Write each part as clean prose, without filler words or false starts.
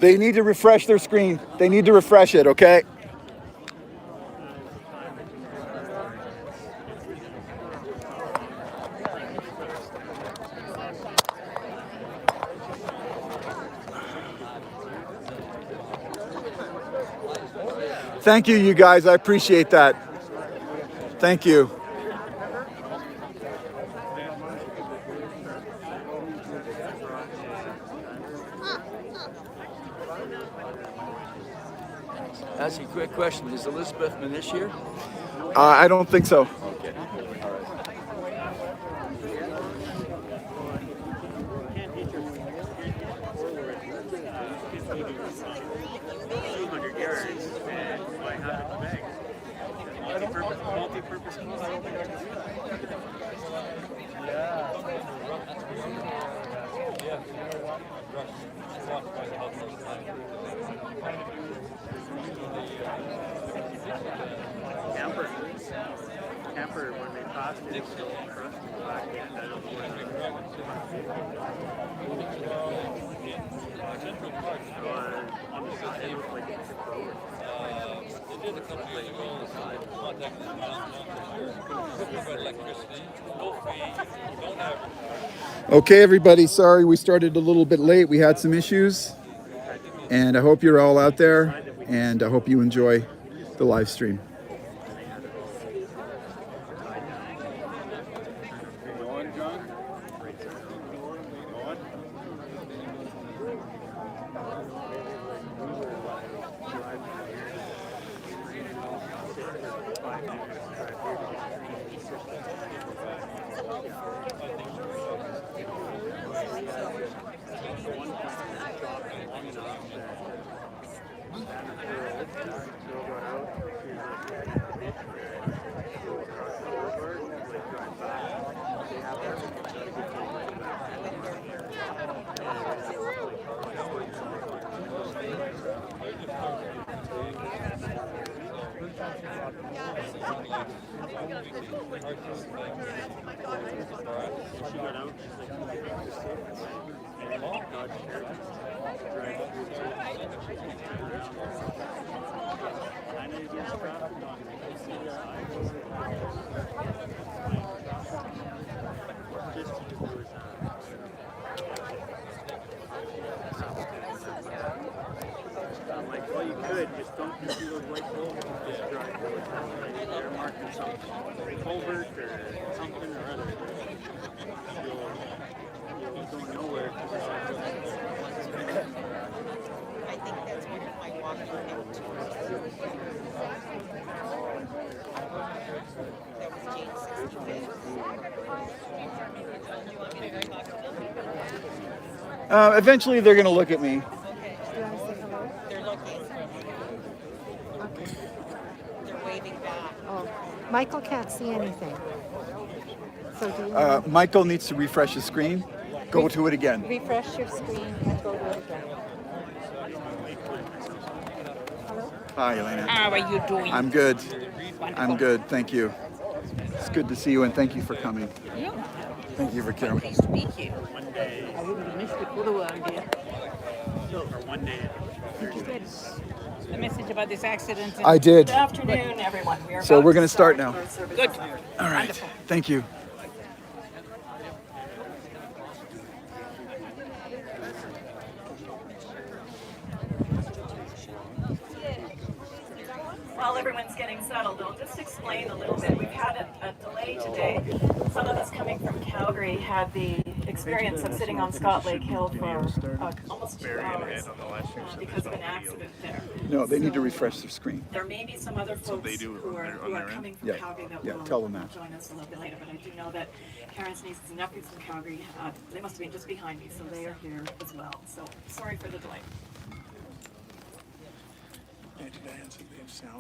They need to refresh their screen. They need to refresh it, okay? Thank you, you guys. I appreciate that. Thank you. Ask you a quick question. Is Elizabeth Minish here? I don't think so. Okay. All right. Camper when they passed it, on the side, it looked like it's They did a couple of years ago. Contacted them about electricity. No fee. Don't have. Okay, everybody. Sorry we started a little bit late. We had some issues. And I hope you're all out there. And I hope you enjoy the live stream. Like, well, you could just don't see those white poles. Just drive. They're marking something, culvert or something or other. You'll go nowhere. I think that's one of my walking out tours. That was Jane's 65th. Do you want me to talk to them? Eventually, they're going to look at me. Okay. They're looking. Okay. They're waving back. Oh, Michael can't see anything. So do you Michael needs to refresh his screen. Go to it again. refresh your screen and go to it again? Hello? Hi, Elena. How are you doing? I'm good. Wonderful. I'm good. Thank you. It's good to see you, and thank you for coming. Yeah. Thank you for coming. Pleased to meet you. One day, I wouldn't have missed it otherwise, dear. or one day. The message about this accident. I did. Good afternoon, everyone. We are So about we're gonna start now. our service Good. here. All right. Wonderful. Thank you. While everyone's getting settled, I'll just explain a little bit. We've had a delay today. Some of us coming from Calgary had the experience of sitting on Scott Lake Hill for almost 2 hours because of an accident there. No, they need to refresh their screen. There may be some other folks who are coming from Yeah, Calgary that yeah, will tell them that. join us a little bit later, but I do know that Karen's nieces and nephews from Calgary, they must have been just behind me, so they are here as well. So sorry for the delay.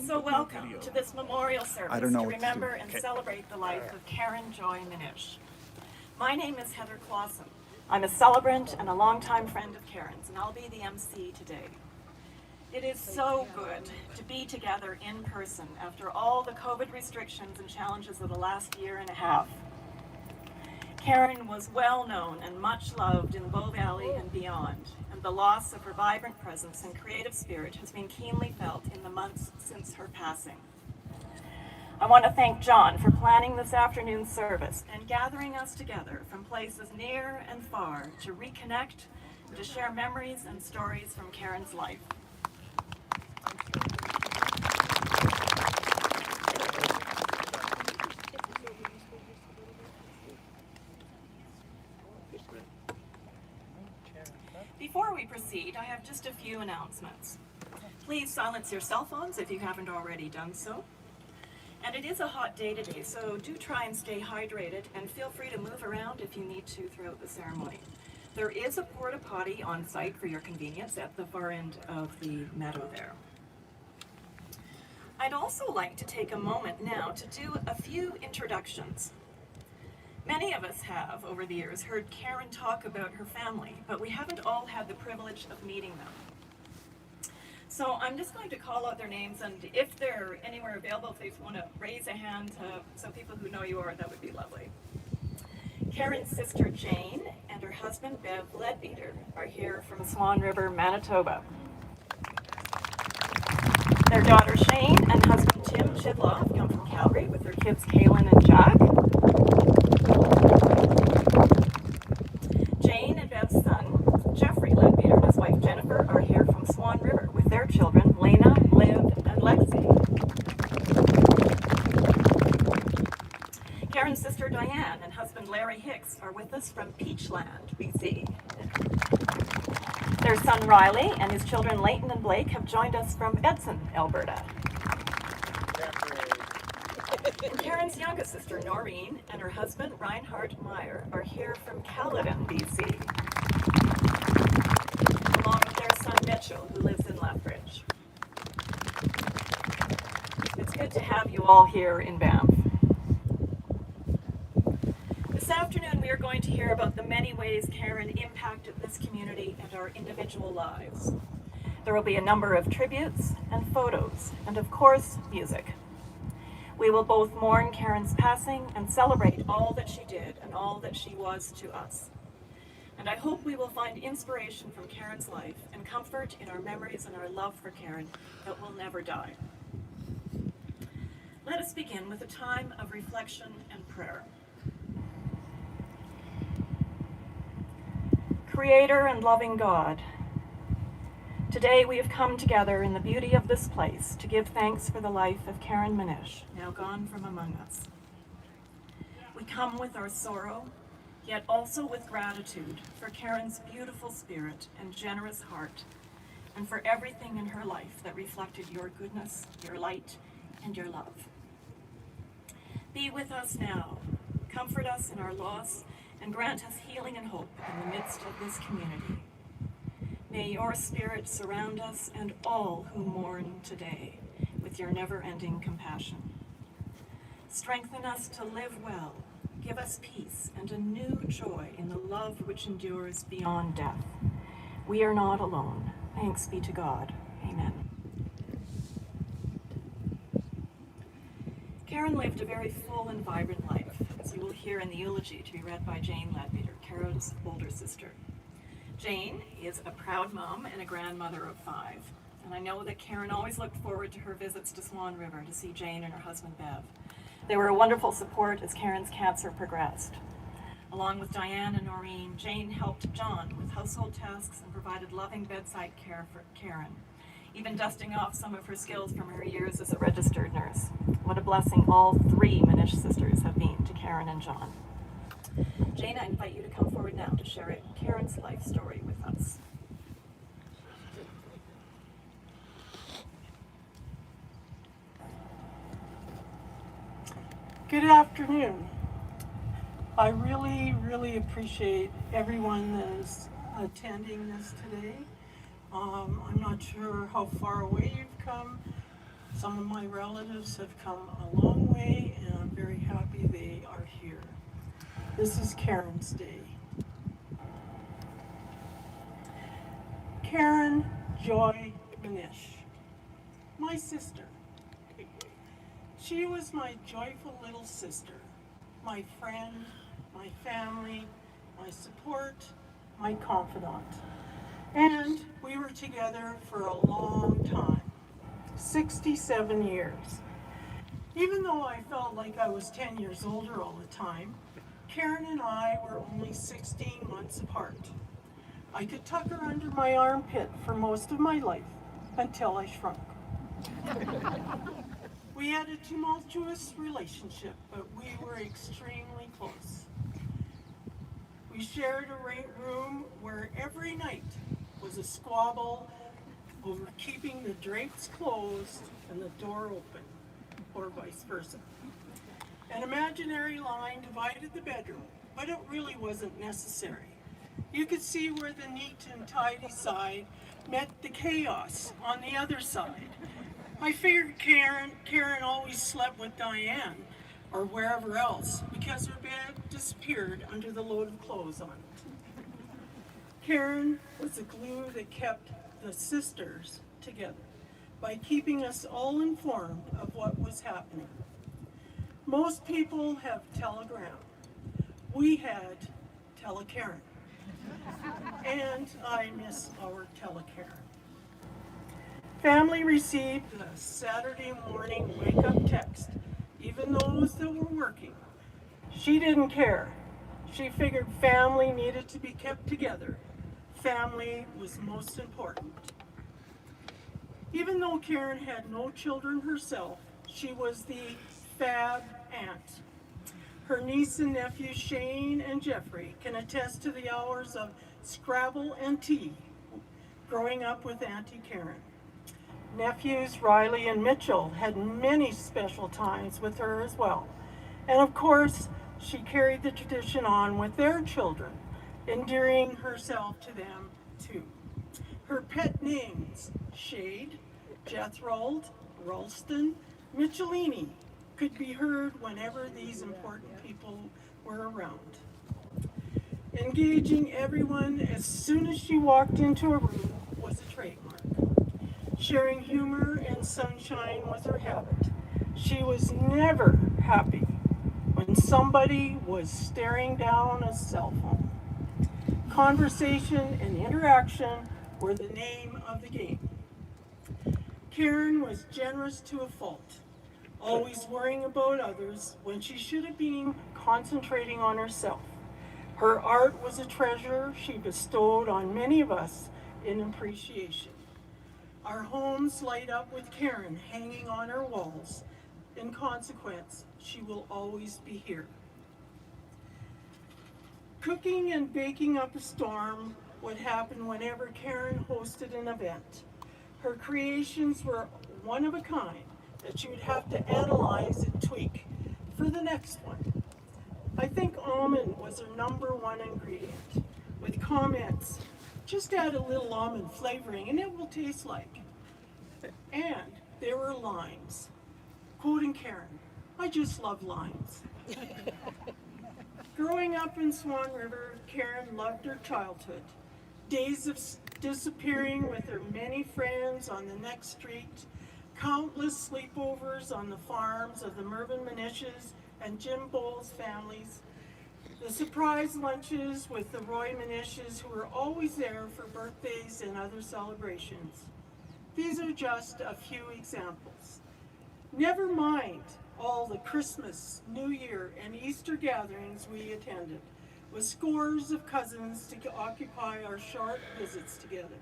So welcome to this memorial service I don't know to what to remember do. and celebrate the life of Karen Joy Minish. My name is Heather Clausen. I'm a celebrant and a longtime friend of Karen's, and I'll be the MC today. It is so good to be together in person after all the COVID restrictions and challenges of the last year and a half. Karen was well known and much loved in Bow Valley and beyond, and the loss of her vibrant presence and creative spirit has been keenly felt in the months since her passing. I want to thank John for planning this afternoon's service and gathering us together from places near and far to reconnect, to share memories and stories from Karen's life. Before we proceed, I have just a few announcements. Please silence your cell phones if you haven't already done so. And it is a hot day today, so do try and stay hydrated and feel free to move around if you need to throughout the ceremony. There is a porta potty on site for your convenience at the far end of the meadow there. I'd also like to take a moment now to do a few introductions. Many of us have, over the years, heard Karen talk about her family, but we haven't all had the privilege of meeting them. So I'm just going to call out their names, and if they're anywhere available, if they want to raise a hand so people who know you are, that would be lovely. Karen's sister Jane and her husband Bev Leadbeater are here from Swan River, Manitoba. Their daughter Shane and husband Tim Chidlaw have come from Calgary with their kids Kaylin and Jack. Jane and Bev's son Jeffrey Leadbeater and his wife Jennifer are here from Swan River with their children Lena, Liv, and Lexi. Karen's sister Diane and husband Larry Hicks are with us from Peachland, BC. Their son Riley and his children Leighton and Blake have joined us from Edson, Alberta. Karen's youngest sister Noreen and her husband Reinhard Meyer are here from Caledon, BC, along with their son Mitchell, who lives in Lethbridge. It's good to have you all here in Banff. This afternoon we are going to hear about the many ways Karen impacted this community and our individual lives. There will be a number of tributes and photos, and of course, music. We will both mourn Karen's passing and celebrate all that she did and all that she was to us. And I hope we will find inspiration from Karen's life and comfort in our memories and our love for Karen that will never die. Let us begin with a time of reflection and prayer. Creator and loving God, today we have come together in the beauty of this place to give thanks for the life of Karen Minish, now gone from among us. We come with our sorrow, yet also with gratitude for Karen's beautiful spirit and generous heart, and for everything in her life that reflected your goodness, your light, and your love. Be with us now, comfort us in our loss, and grant us healing and hope in the midst of this community. May your spirit surround us and all who mourn today with your never-ending compassion. Strengthen us to live well, give us peace and a new joy in the love which endures beyond death. We are not alone. Thanks be to God. Amen. Karen lived a very full and vibrant life, as you will hear in the eulogy to be read by Jane Leadbeater, Karen's older sister. Jane is a proud mom and a grandmother of 5, and I know that Karen always looked forward to her visits to Swan River to see Jane and her husband Bev. They were a wonderful support as Karen's cancer progressed. Along with Diane and Noreen, Jane helped John with household tasks and provided loving bedside care for Karen, even dusting off some of her skills from her years as a registered nurse. What a blessing all 3 Minish sisters have been to Karen and John. Jane, I invite you to come forward now to share Karen's life story with us. Good afternoon. I really appreciate everyone that is attending this today. I'm not sure how far away you've come. Some of my relatives have come a long way, and I'm very happy they are here. This is Karen's Day. Karen Joy Minish, my sister. She was my joyful little sister, my friend, my family, my support, my confidant. And we were together for a long time, 67 years. Even though I felt like I was 10 years older all the time, Karen and I were only 16 months apart. I could tuck her under my armpit for most of my life until I shrunk. We had a tumultuous relationship, but we were extremely close. We shared a room where every night was a squabble over keeping the drapes closed and the door open, or vice versa. An imaginary line divided the bedroom, but it really wasn't necessary. You could see where the neat and tidy side met the chaos on the other side. I figured Karen always slept with Diane or wherever else because her bed disappeared under the load of clothes on it. Karen was the glue that kept the sisters together by keeping us all informed of what was happening. Most people have Telegram. We had Telekaren. And I miss our Telekaren. Family received a Saturday morning wake-up text, even those that were working. She didn't care. She figured family needed to be kept together. Family was most important. Even though Karen had no children herself, she was the fab aunt. Her niece and nephew Shane and Jeffrey can attest to the hours of Scrabble and tea growing up with Auntie Karen. Nephews Riley and Mitchell had many special times with her as well. And of course, she carried the tradition on with their children, endearing herself to them too. Her pet names, Shade, Jethrold, Ralston, Michelini, could be heard whenever these important people were around. Engaging everyone as soon as she walked into a room was a trademark. Sharing humor and sunshine was her habit. She was never happy when somebody was staring down a cell phone. Conversation and interaction were the name of the game. Karen was generous to a fault, always worrying about others when she should have been concentrating on herself. Her art was a treasure she bestowed on many of us in appreciation. Our homes light up with Karen hanging on our walls. In consequence, she will always be here. Cooking and baking up a storm would happen whenever Karen hosted an event. Her creations were one of a kind that you would have to analyze and tweak for the next one. I think almond was her #1 ingredient, with comments, just add a little almond flavoring and it will taste like. And there were limes. Quoting Karen, I just love limes. Growing up in Swan River, Karen loved her childhood. Days of disappearing with her many friends on the next street, countless sleepovers on the farms of the Mervyn Minishes and Jim Bowles families, the surprise lunches with the Roy Minishes who were always there for birthdays and other celebrations. These are just a few examples. Never mind all the Christmas, New Year, and Easter gatherings we attended, with scores of cousins to occupy our short visits together.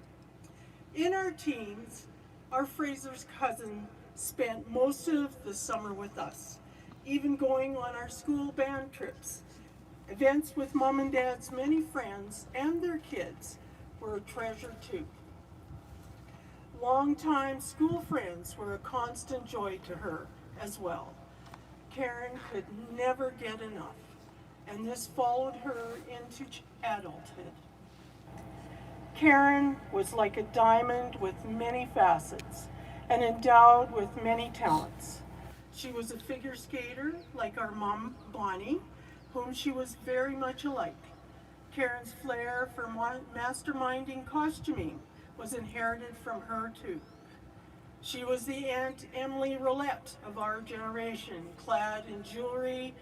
In our teens, our Fraser's cousin spent most of the summer with us, even going on our school band trips. Events with Mom and Dad's many friends and their kids were a treasure too. Longtime school friends were a constant joy to her as well. Karen could never get enough, and this followed her into adulthood. Karen was like a diamond with many facets and endowed with many talents. She was a figure skater like our mom, Bonnie, whom she was very much alike. Karen's flair for masterminding costuming was inherited from her too. She was the Aunt Emily Roulette of our generation, clad in jewelry,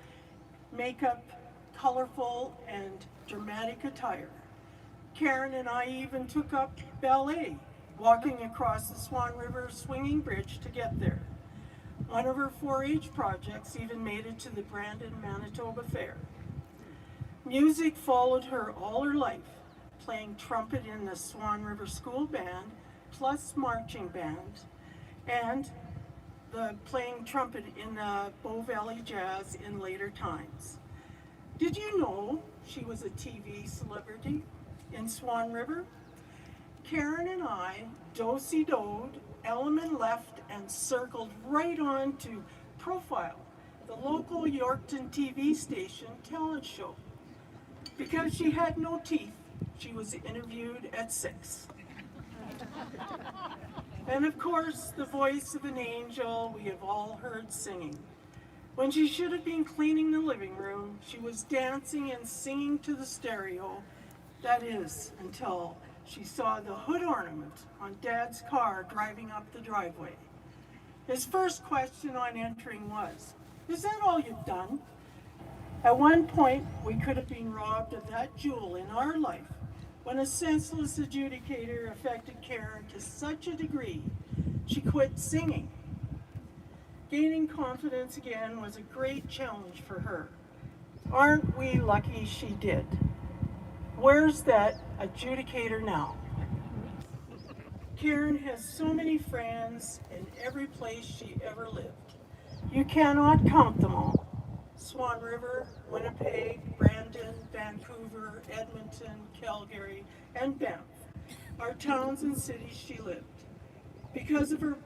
makeup, colorful and dramatic attire. Karen and I even took up ballet, walking across the Swan River swinging bridge to get there. One of her 4-H projects even made it to the Brandon, Manitoba Fair. Music followed her all her life, playing trumpet in the Swan River School Band, plus marching band, and playing trumpet in the Bow Valley Jazz in later times. Did you know she was a TV celebrity in Swan River? Karen and I do-si-doed, element left, and circled right on to Profile, the local Yorkton TV station talent show. Because she had no teeth, she was interviewed at 6. And of course, the voice of an angel we have all heard singing. When she should have been cleaning the living room, she was dancing and singing to the stereo. That is, until she saw the hood ornament on Dad's car driving up the driveway. His first question on entering was, "Is that all you've done?" At one point, we could have been robbed of that jewel in our life when a senseless adjudicator affected Karen to such a degree, she quit singing. Gaining confidence again was a great challenge for her. Aren't we lucky she did? Where's that adjudicator now? Karen has so many friends in every place she ever lived. You cannot count them all. Swan River, Winnipeg, Brandon, Vancouver, Edmonton, Calgary, and Banff are towns and cities she lived. Because of her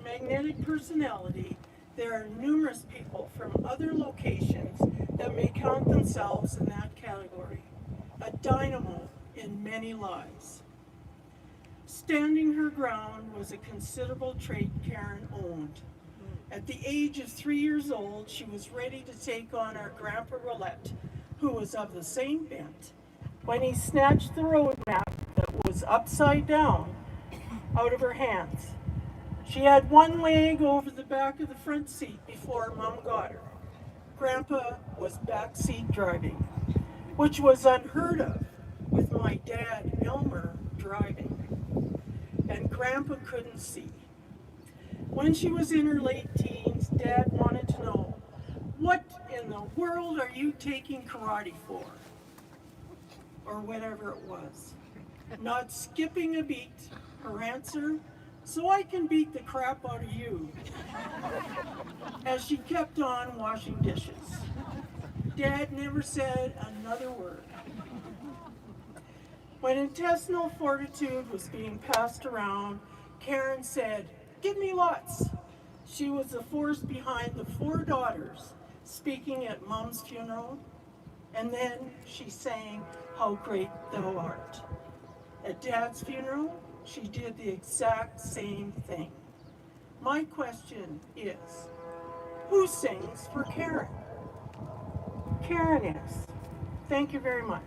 magnetic personality, there are numerous people from other locations that may count themselves in that category. A dynamo in many lives. Standing her ground was a considerable trait Karen owned. At the age of 3 years old, she was ready to take on our Grandpa Roulette, who was of the same bent, when he snatched the road map that was upside down out of her hands. She had one leg over the back of the front seat before Mom got her. Grandpa was backseat driving, which was unheard of with my dad, Elmer, driving. And Grandpa couldn't see. When she was in her late teens, Dad wanted to know, "What in the world are you taking karate for?" Or whatever it was. Not skipping a beat, her answer, "So I can beat the crap out of you." As she kept on washing dishes. Dad never said another word. When intestinal fortitude was being passed around, Karen said, "Give me lots." She was the force behind the 4 daughters speaking at Mom's funeral, and then she sang "How Great Thou Art." At Dad's funeral, she did the exact same thing. My question is, who sings for Karen? Karen is. Thank you very much.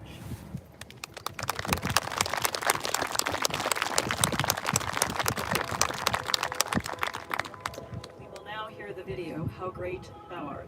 We will now hear the video, How Great Thou Art.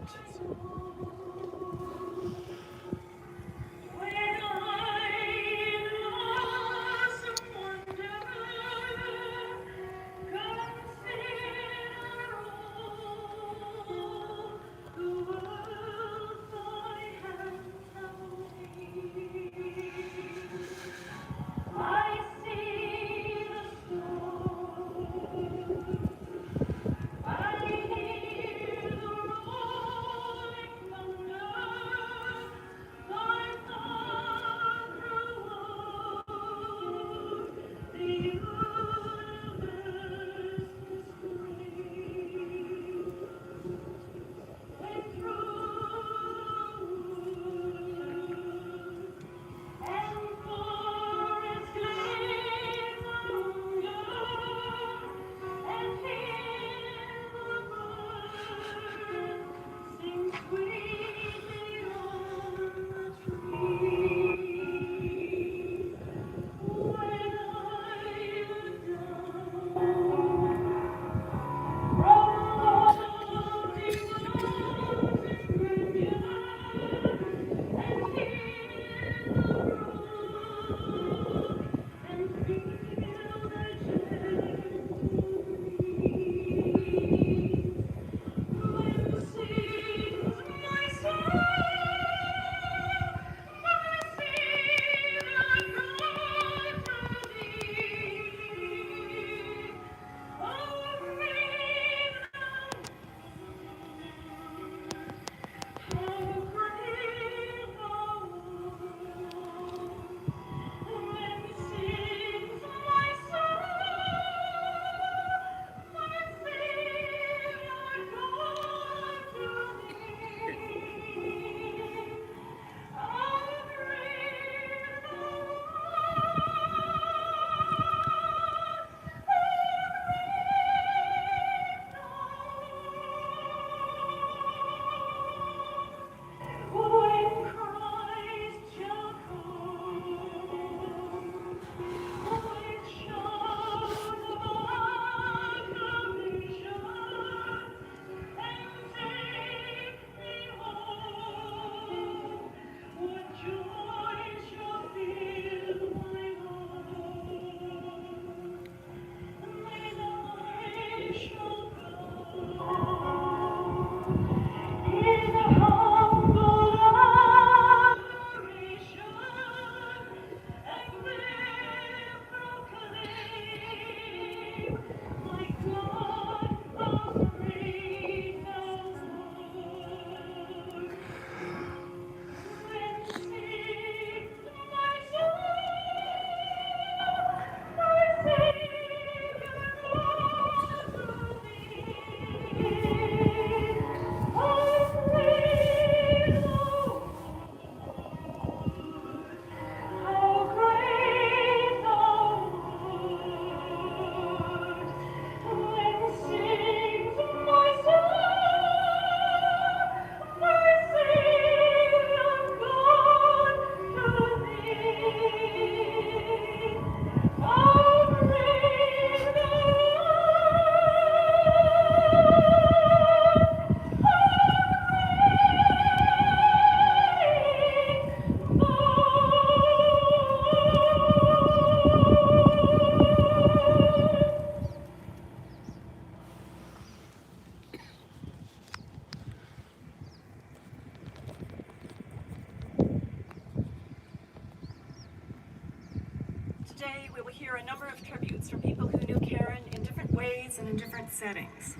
Today, we will hear a number of tributes from people who knew Karen in different ways and in different settings.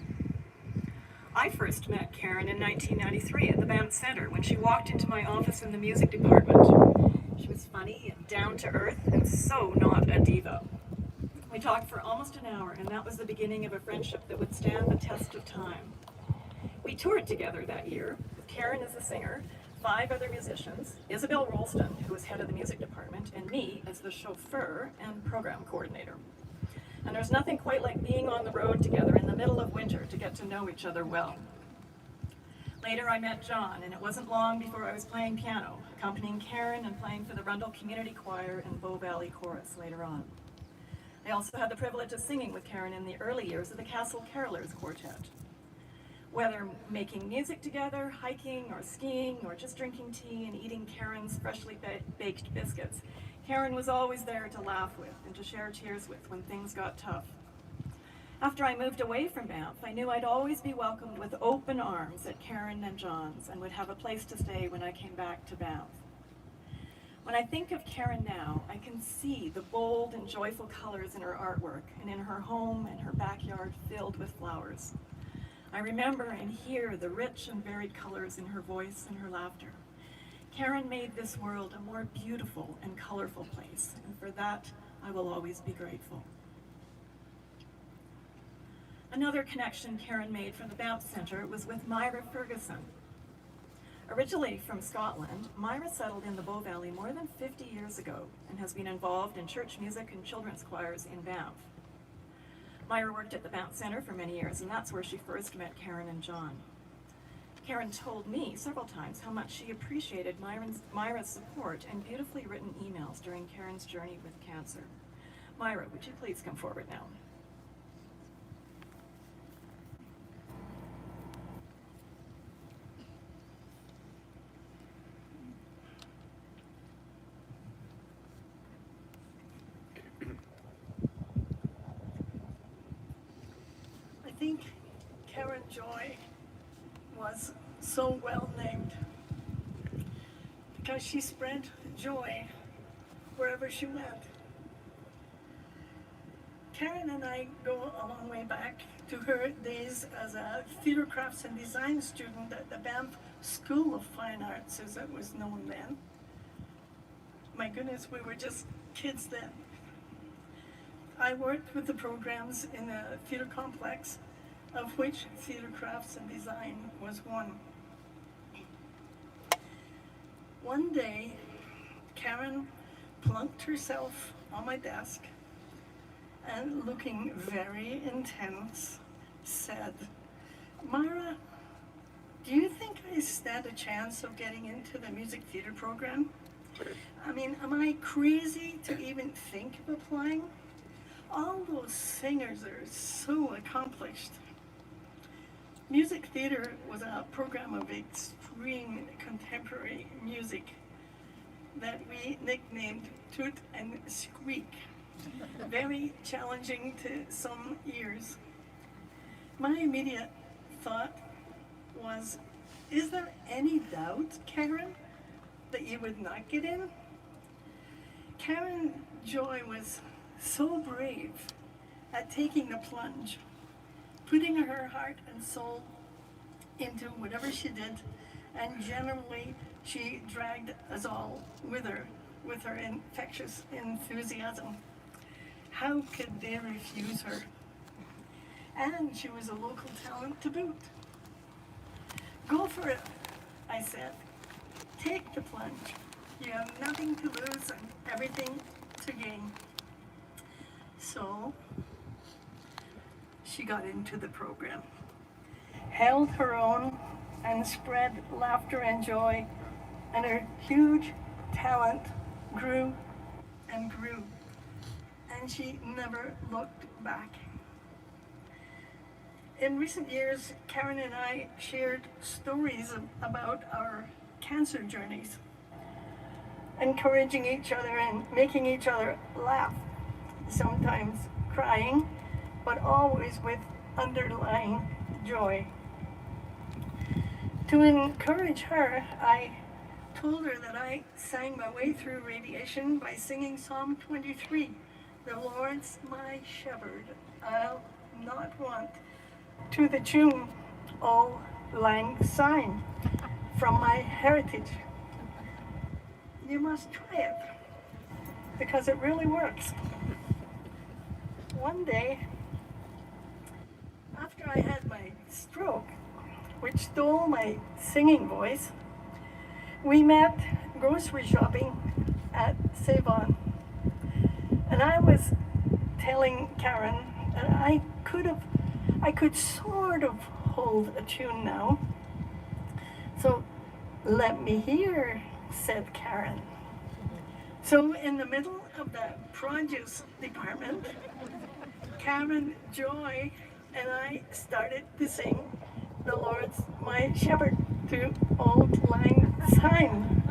I first met Karen in 1993 at the Banff Centre when she walked into my office in the music department. She was funny and down to earth and so not a diva. We talked for almost an hour, and that was the beginning of a friendship that would stand the test of time. We toured together that year, with Karen as the singer, 5 other musicians, Isabel Rolston, who was head of the music department, and me as the chauffeur and program coordinator. And there's nothing quite like being on the road together in the middle of winter to get to know each other well. Later I met John, and it wasn't long before I was playing piano, accompanying Karen and playing for the Rundle Community Choir and Bow Valley Chorus later on. I also had the privilege of singing with Karen in the early years of the Castle Carolers Quartet. Whether making music together, hiking or skiing, or just drinking tea and eating Karen's freshly baked biscuits, Karen was always there to laugh with and to share tears with when things got tough. After I moved away from Banff, I knew I'd always be welcomed with open arms at Karen and John's and would have a place to stay when I came back to Banff. When I think of Karen now, I can see the bold and joyful colors in her artwork and in her home and her backyard filled with flowers. I remember and hear the rich and varied colors in her voice and her laughter. Karen made this world a more beautiful and colorful place, and for that, I will always be grateful. Another connection Karen made for the Banff Centre was with Myra Ferguson. Originally from Scotland, Myra settled in the Bow Valley more than 50 years ago and has been involved in church music and children's choirs in Banff. Myra worked at the Banff Centre for many years, and that's where she first met Karen and John. Karen told me several times how much she appreciated Myra's support and beautifully written emails during Karen's journey with cancer. Myra, would you please come forward now? I think Karen Joy was so well named because she spread joy wherever she went. Karen and I go a long way back to her days as a theatre crafts and design student at the Banff School of Fine Arts, as it was known then. My goodness, we were just kids then. I worked with the programs in the theatre complex, of which theatre crafts and design was one. One day, Karen plunked herself on my desk and, looking very intense, said, "Myra, do you think I stand a chance of getting into the music theatre program? I mean, am I crazy to even think of applying? All those singers are so accomplished." Music theatre was a program of extreme contemporary music that we nicknamed Toot and Squeak. Very challenging to some ears. My immediate thought was, is there any doubt, Karen, that you would not get in? Karen Joy was so brave at taking the plunge, putting her heart and soul into whatever she did, and generally she dragged us all with her infectious enthusiasm. How could they refuse her? And she was a local talent to boot. Go for it, I said. Take the plunge. You have nothing to lose and everything to gain. So she got into the program, held her own, and spread laughter and joy, and her huge talent grew and grew, and she never looked back. In recent years, Karen and I shared stories about our cancer journeys, encouraging each other and making each other laugh, sometimes crying, but always with underlying joy. To encourage her, I told her that I sang my way through radiation by singing Psalm 23, "The Lord's my shepherd, I'll not want," to the tune "Auld Lang Syne" from my heritage. You must try it because it really works. One day, after I had my stroke, which stole my singing voice, we met grocery shopping at Savon. And I was telling Karen that I could sort of hold a tune now. So, "Let me hear," said Karen. So in the middle of the produce department, Karen Joy and I started to sing "The Lord's my shepherd" to Auld Lang Syne.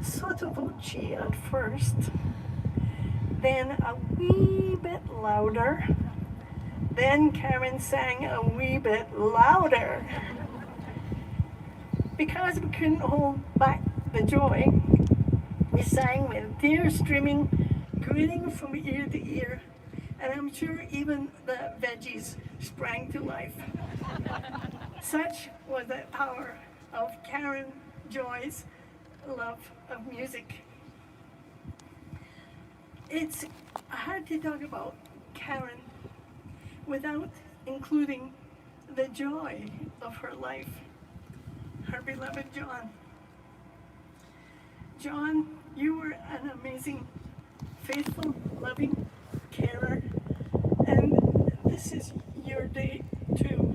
Sotto voce at first, then a wee bit louder, then Karen sang a wee bit louder. Because we couldn't hold back the joy, we sang with tears streaming, grinning from ear to ear, and I'm sure even the veggies sprang to life. Such was the power of Karen Joy's love of music. It's hard to talk about Karen without including the joy of her life, her beloved John. John, you were an amazing, faithful, loving carer, and this is your day too.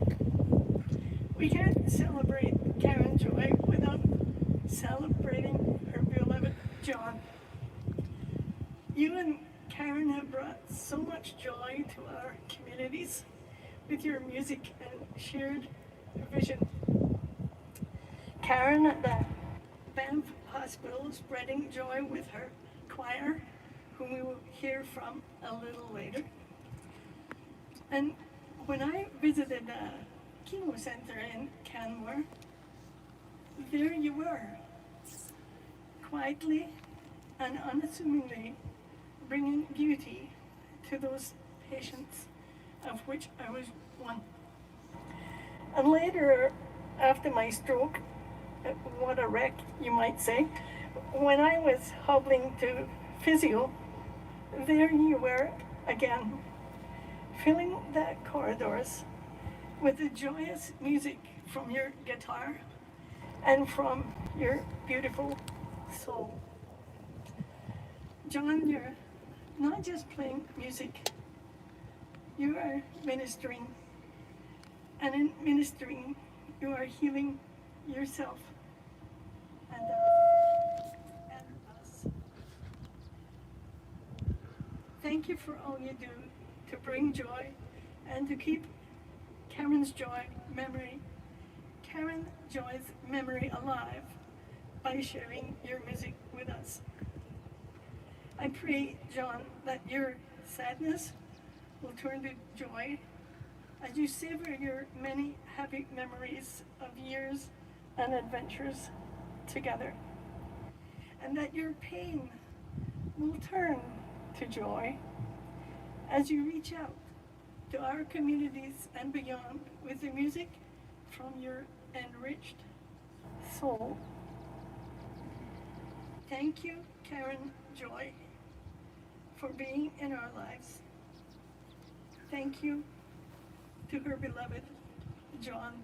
We can't celebrate Karen Joy without celebrating her beloved John. You and Karen have brought so much joy to our communities with your music and shared vision. Karen at the Banff Hospital spreading joy with her choir, whom we will hear from a little later. And when I visited the chemo center in Canmore, there you were, quietly and unassumingly bringing beauty to those patients, of which I was one. And later, after my stroke, what a wreck, you might say, when I was hobbling to physio, there you were again, filling the corridors with the joyous music from your guitar and from your beautiful soul. John, you're not just playing music, you are ministering. And in ministering, you are healing yourself and us. Thank you for all you do to bring joy and to keep Karen Joy's memory alive by sharing your music with us. I pray, John, that your sadness will turn to joy as you savor your many happy memories of years and adventures together, and that your pain will turn to joy as you reach out to our communities and beyond with the music from your enriched soul. Thank you, Karen Joy, for being in our lives. Thank you to her beloved John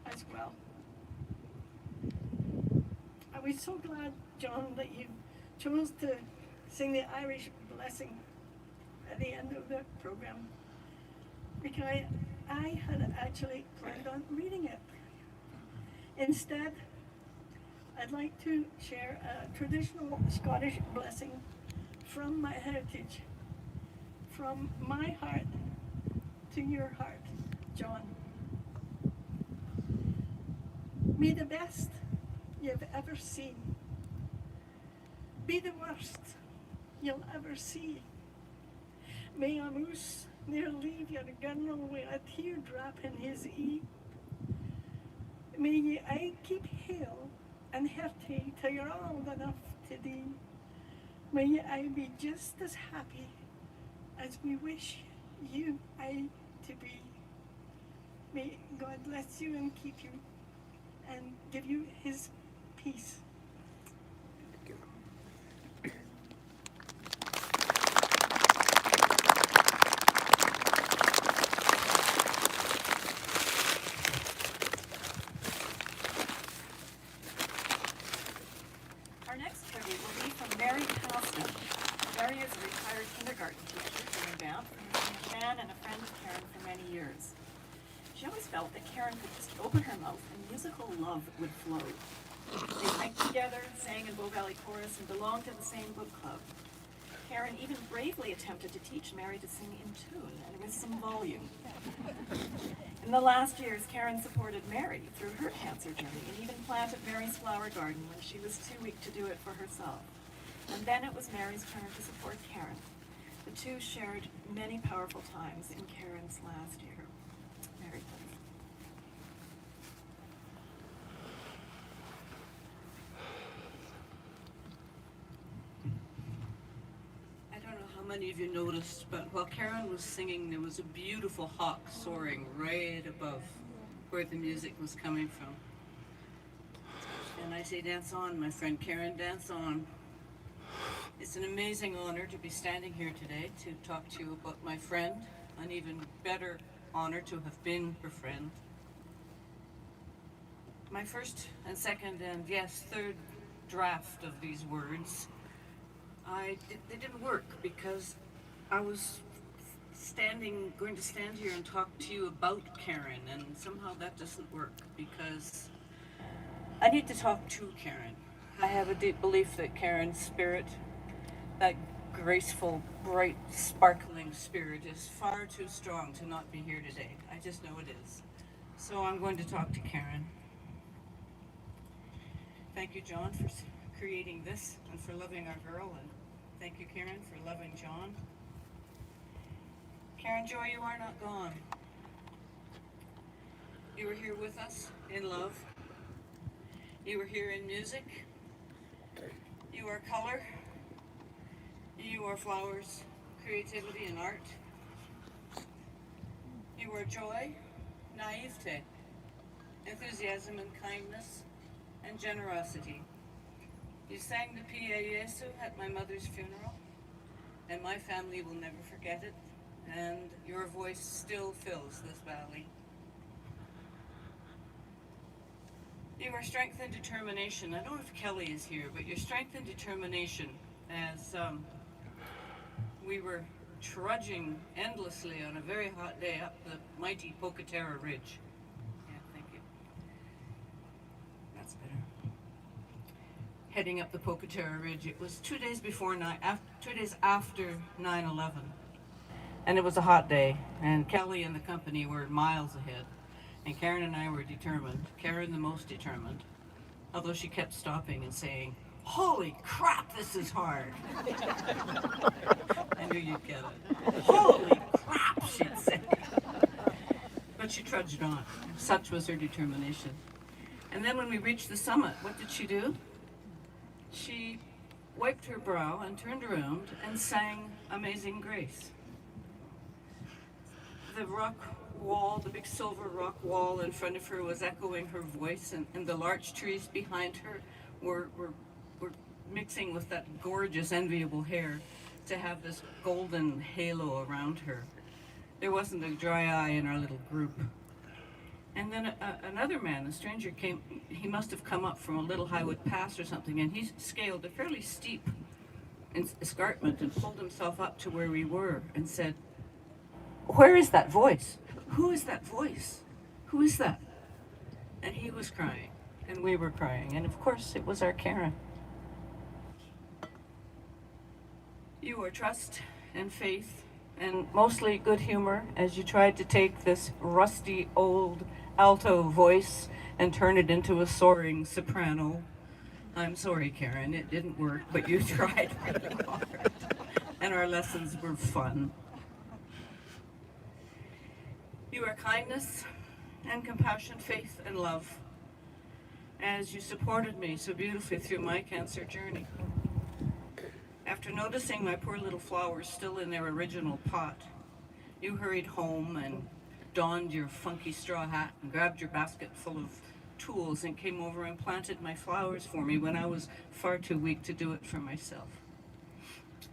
as well. I was so glad, John, that you chose to sing the Irish blessing at the end of the program, because I had actually planned on reading it. Instead, I'd like to share a traditional Scottish blessing from my heritage, from my heart to your heart, John. May the best you've ever seen be the worst you'll ever see. May a moose ne'er leave your girl with a teardrop in his ee. May ye aye keep hail and hearty till you're old enough to do. May I be just as happy as we wish you I to be. May God bless you and keep you and give you his peace. Our next tribute will be from Mary Halston. Mary is a retired kindergarten teacher in Banff and has been a fan and a friend of Karen for many years. She always felt that Karen could just open her mouth and musical love would flow. They drank together, sang in Bow Valley Chorus, and belonged to the same book club. Karen even bravely attempted to teach Mary to sing in tune and with some volume. In the last years, Karen supported Mary through her cancer journey and even planted Mary's flower garden when she was too weak to do it for herself. And then it was Mary's turn to support Karen. The two shared many powerful times in Karen's last year. Mary, please. I don't know how many of you noticed, but while Karen was singing, there was a beautiful hawk soaring right above where the music was coming from. And I say, dance on, my friend Karen, dance on. It's an amazing honor to be standing here today to talk to you about my friend, an even better honor to have been her friend. My first and second and yes, third draft of these words, they didn't work because I was going to stand here and talk to you about Karen, and somehow that doesn't work because I need to talk to Karen. I have a deep belief that Karen's spirit, that graceful, bright, sparkling spirit, is far too strong to not be here today. I just know it is. So I'm going to talk to Karen. Thank you, John, for creating this and for loving our girl, and thank you, Karen, for loving John. Karen Joy, you are not gone. You were here with us in love. You were here in music. You are color. You are flowers, creativity, and art. You are joy, naivete, enthusiasm and kindness, and generosity. You sang the Pia Jesu at my mother's funeral, and my family will never forget it, and your voice still fills this valley. You are strength and determination. I don't know if Kelly is here, but your strength and determination as we were trudging endlessly on a very hot day up the mighty Pocatera Ridge. Yeah, thank you. That's better. Heading up the Pocatera Ridge. It was 2 days after 9/11. And it was a hot day, and Kelly and the company were miles ahead. And Karen and I were determined, Karen the most determined, although she kept stopping and saying, "Holy crap, this is hard." I knew you'd get it. "Holy crap," she'd say. But she trudged on. Such was her determination. And then when we reached the summit, what did she do? She wiped her brow and turned around and sang Amazing Grace. The rock wall, the big silver rock wall in front of her was echoing her voice, and the larch trees behind her were mixing with that gorgeous, enviable hair to have this golden halo around her. There wasn't a dry eye in our little group. And then another man, a stranger, came. He must have come up from a little Highwood Pass or something, and he scaled a fairly steep escarpment and pulled himself up to where we were and said, "Where is that voice? Who is that voice? Who is that?" And he was crying, and we were crying, and of course it was our Karen. You were trust and faith and mostly good humor as you tried to take this rusty old alto voice and turn it into a soaring soprano. I'm sorry, Karen, it didn't work, but you tried really hard, and our lessons were fun. You are kindness and compassion, faith and love. as you supported me so beautifully through my cancer journey. After noticing my poor little flowers still in their original pot, you hurried home and donned your funky straw hat and grabbed your basket full of tools and came over and planted my flowers for me when I was far too weak to do it for myself.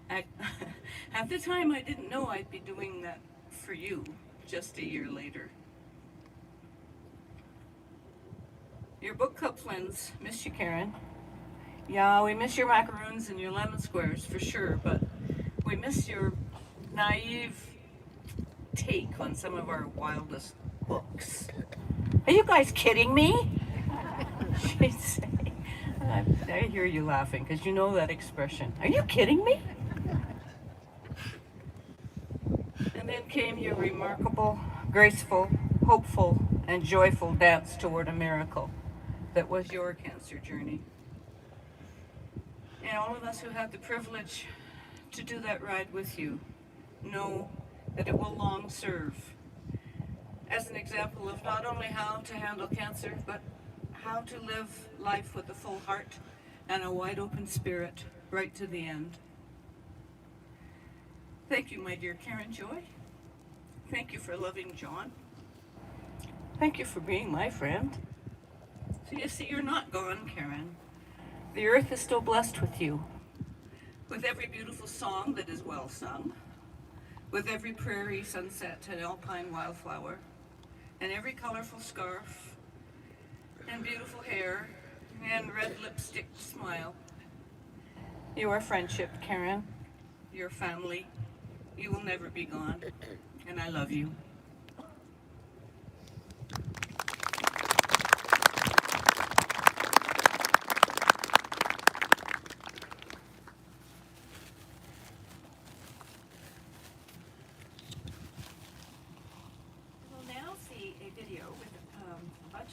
At the time, I didn't know I'd be doing that for you just a year later. Your book club friends miss you, Karen. Yeah, we miss your macaroons and your lemon squares for sure, but we miss your naive take on some of our wildest books. Are you guys kidding me? She'd say. I hear you laughing because you know that expression. Are you kidding me? And then came your remarkable, graceful, hopeful, and joyful dance toward a miracle that was your cancer journey. And all of us who had the privilege to do that ride with you know that it will long serve as an example of not only how to handle cancer, but how to live life with a full heart and a wide open spirit right to the end. Thank you, my dear Karen Joy. Thank you for loving John. Thank you for being my friend. So you see, you're not gone, Karen. The earth is still blessed with you, with every beautiful song that is well sung, with every prairie sunset and alpine wildflower, and every colorful scarf, and beautiful hair, and red lipstick smile. You are friendship, Karen. Your family. You will never be gone, and I love you. We'll now see a video with a bunch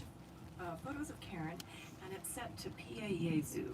of photos of Karen, and it's set to Pia Yezu.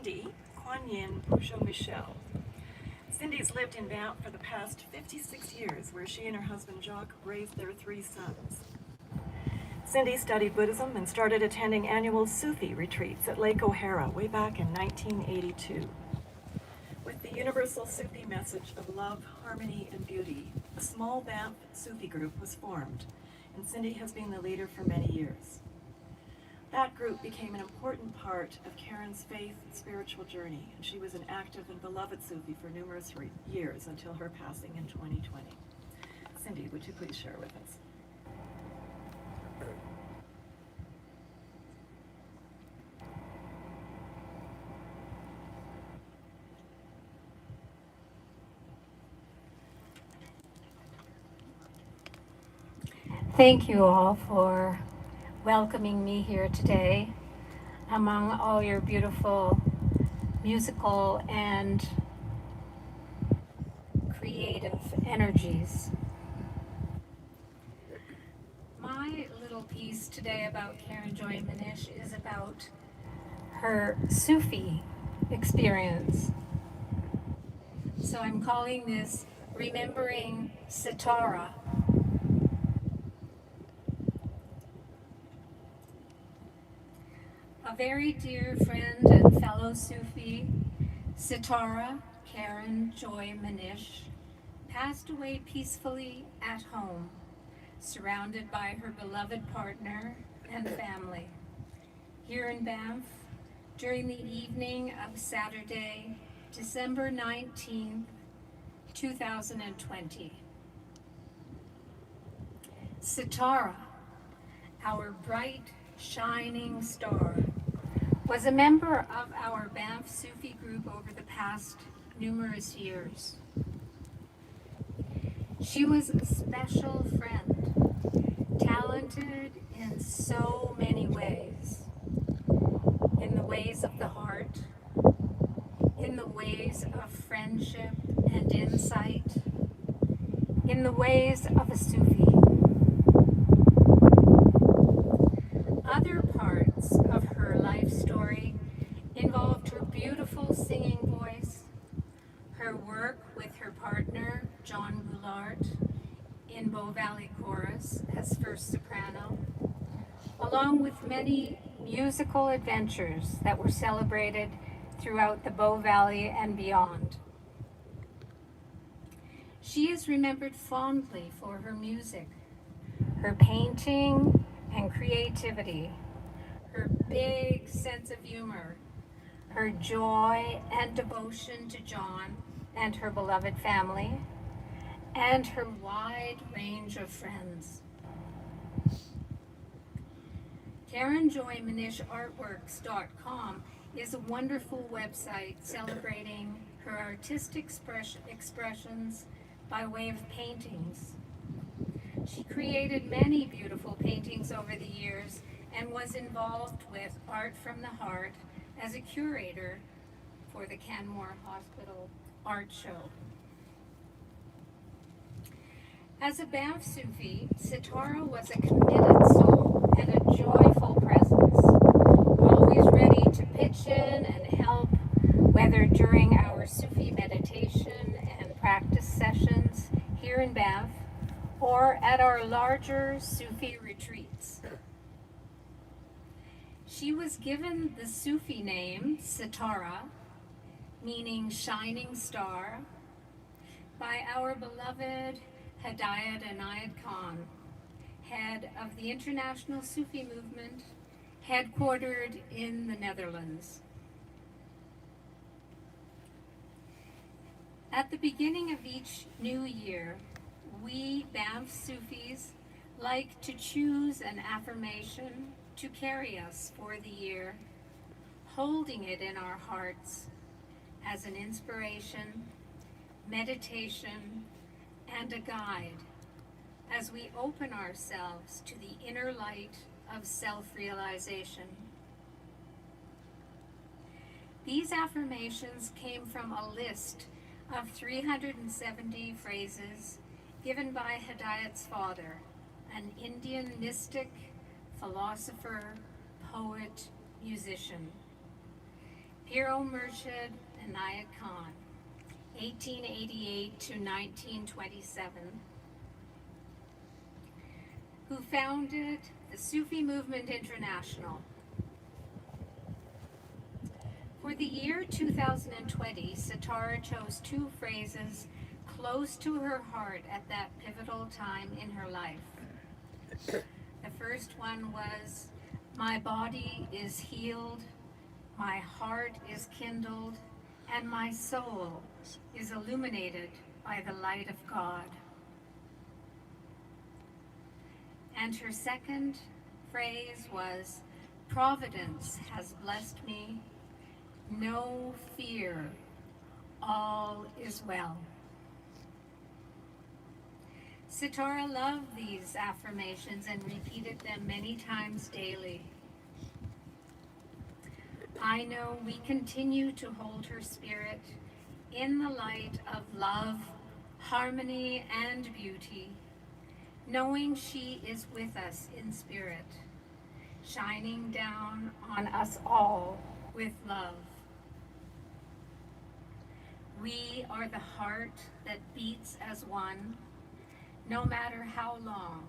Cindy Kuan Yin Peugeot Michel. Cindy's lived in Banff for the past 56 years, where she and her husband Jacques raised their 3 sons. Cindy studied Buddhism and started attending annual Sufi retreats at Lake O'Hara way back in 1982. With the universal Sufi message of love, harmony, and beauty, a small Banff Sufi group was formed, and Cindy has been the leader for many years. That group became an important part of Karen's faith and spiritual journey, and she was an active and beloved Sufi for numerous years until her passing in 2020. Cindy, would you please share with us? Thank you all for welcoming me here today among all your beautiful musical and creative energies. My little piece today about Karen Joy Minish is about her Sufi experience. So I'm calling this Remembering Sitara. A very dear friend and fellow Sufi, Sitara Karen Joy Minish, passed away peacefully at home, surrounded by her beloved partner and family, here in Banff during the evening of Saturday, December 19th, 2020. Sitara, our bright, shining star, was a member of our Banff Sufi group over the past numerous years. She was a special friend, talented in so many ways. In the ways of the heart, in the ways of friendship and insight, in the ways of a Sufi. Other parts of her life story involved her beautiful singing voice, her work with her partner, John Goulart, in Bow Valley Chorus as first soprano, along with many musical adventures that were celebrated throughout the Bow Valley and beyond. She is remembered fondly for her music, her painting and creativity, her big sense of humor, her joy and devotion to John and her beloved family, and her wide range of friends. KarenJoyMinishArtworks.com is a wonderful website celebrating her artistic expressions by way of paintings. She created many beautiful paintings over the years and was involved with Art from the Heart as a curator for the Canmore Hospital Art Show. As a Banff Sufi, Sitara was a committed soul and a joyful presence, always ready to pitch in and help, whether during our Sufi meditation and practice sessions here in Banff or at our larger Sufi retreats. She was given the Sufi name Sitara, meaning shining star, by our beloved Hidayat Inayat Khan, head of the International Sufi Movement, headquartered in the Netherlands. At the beginning of each new year, we Banff Sufis like to choose an affirmation to carry us for the year, holding it in our hearts as an inspiration, meditation, and a guide as we open ourselves to the inner light of self-realization. These affirmations came from a list of 370 phrases given by Hidayat's father, an Indian mystic, philosopher, poet, musician. Hiro Murshid Inayat Khan, 1888 to 1927, who founded the Sufi Movement International. For the year 2020, Sitara chose two phrases close to her heart at that pivotal time in her life. The first one was, "My body is healed, my heart is kindled, and my soul is illuminated by the light of God." And her second phrase was, "Providence has blessed me, no fear, all is well." Sitara loved these affirmations and repeated them many times daily. I know we continue to hold her spirit in the light of love, harmony, and beauty, knowing she is with us in spirit, shining down on us all with love. We are the heart that beats as one, no matter how long,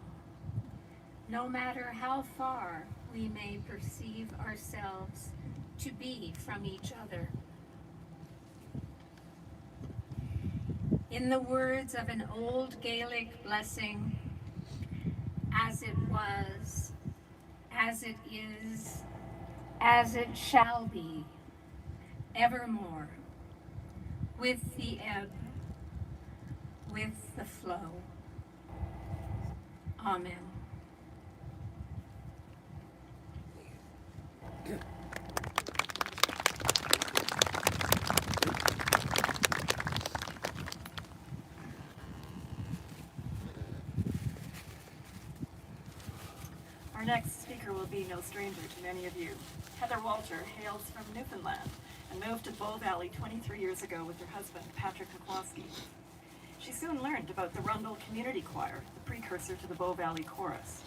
no matter how far we may perceive ourselves to be from each other. In the words of an old Gaelic blessing, as it was, as it is, as it shall be, evermore, with the ebb, with the flow. Amen. Our next speaker will be no stranger to many of you. Heather Walter hails from Newfoundland and moved to Bow Valley 23 years ago with her husband, Patrick McCloskey. She soon learned about the Rundle Community Choir, the precursor to the Bow Valley Chorus.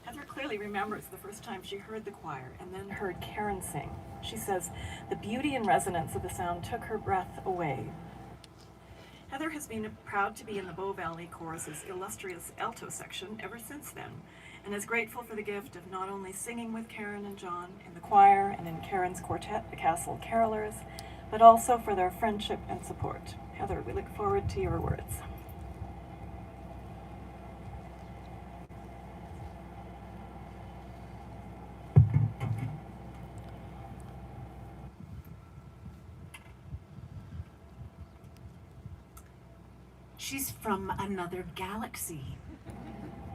Heather clearly remembers the first time she heard the choir and then heard Karen sing. She says, "The beauty and resonance of the sound took her breath away." Heather has been proud to be in the Bow Valley Chorus's illustrious alto section ever since then, and is grateful for the gift of not only singing with Karen and John in the choir and in Karen's quartet, the Castle Carolers, but also for their friendship and support. Heather, we look forward to your words. She's from another galaxy.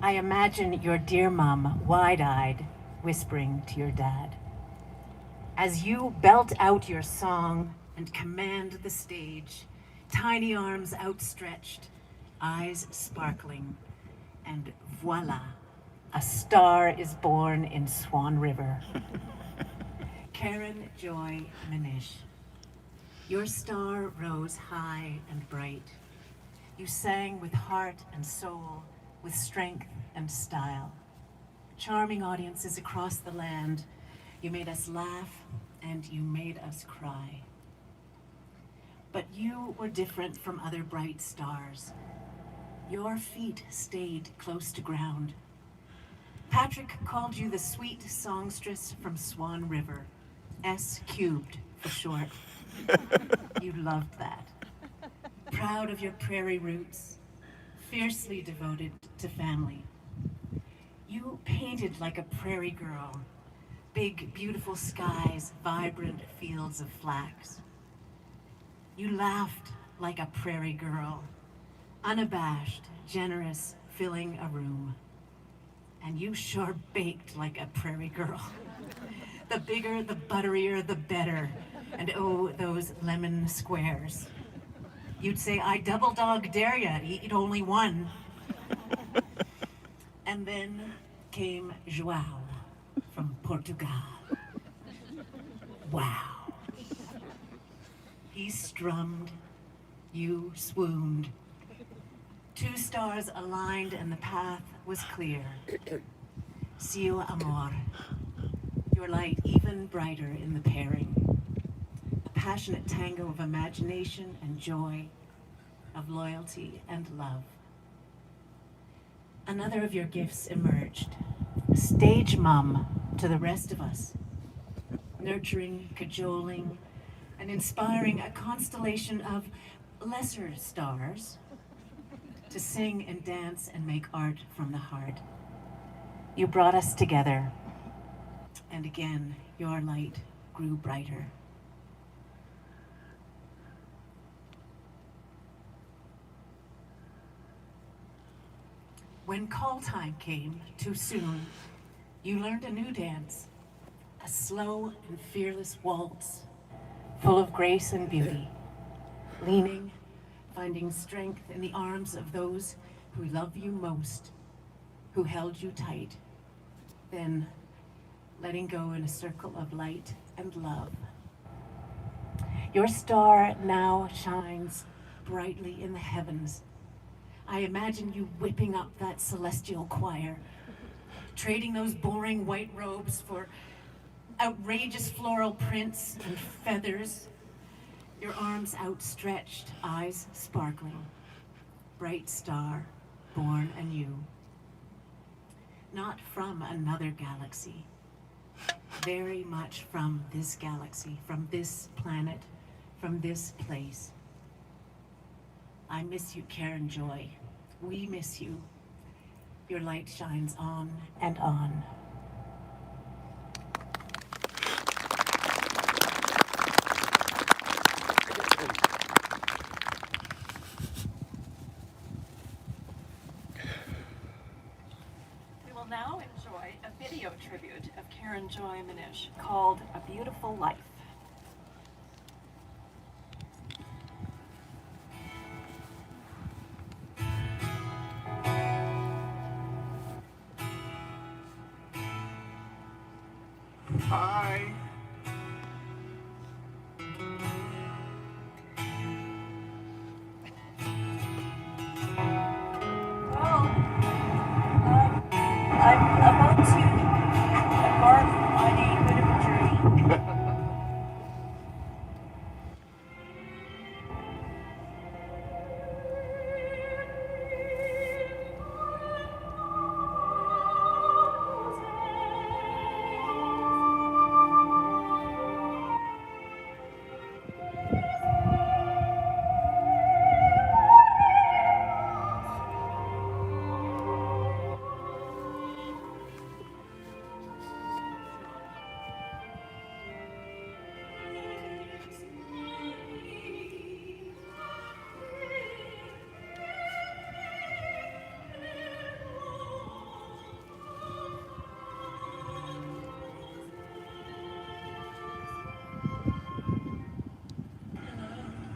I imagine your dear mom, wide-eyed, whispering to your dad. As you belt out your song and command the stage, tiny arms outstretched, eyes sparkling, and voila, a star is born in Swan River. Karen Joy Minish, your star rose high and bright. You sang with heart and soul, with strength and style. Charming audiences across the land, you made us laugh and you made us cry. But you were different from other bright stars. Your feet stayed close to ground. Patrick called you the sweet songstress from Swan River, S-cubed for short. You loved that. Proud of your prairie roots, fiercely devoted to family. You painted like a prairie girl, big, beautiful skies, vibrant fields of flax. You laughed like a prairie girl, unabashed, generous, filling a room. And you sure baked like a prairie girl. The bigger, the butterier, the better. And oh, those lemon squares. You'd say, "I double dog dare ya, eat only one." And then came João from Portugal. Wow. He strummed, you swooned. Two stars aligned and the path was clear. Seu amor, your light even brighter in the pairing. passionate tango of imagination and joy, of loyalty and love. Another of your gifts emerged, stage mum to the rest of us, nurturing, cajoling, and inspiring a constellation of lesser stars to sing and dance and make art from the heart. You brought us together, and again, your light grew brighter. When call time came too soon, you learned a new dance, a slow and fearless waltz, full of grace and beauty, leaning, finding strength in the arms of those who love you most, who held you tight, then letting go in a circle of light and love. Your star now shines brightly in the heavens. I imagine you whipping up that celestial choir, trading those boring white robes for outrageous floral prints and feathers, your arms outstretched, eyes sparkling, bright star, born anew. Not from another galaxy, very much from this galaxy, from this planet, from this place. I miss you, Karen Joy. We miss you. Your light shines on and on. We will now enjoy a video tribute of Karen Joy Minish called A Beautiful Life. Hi. I'm about to embark on a bit of a journey.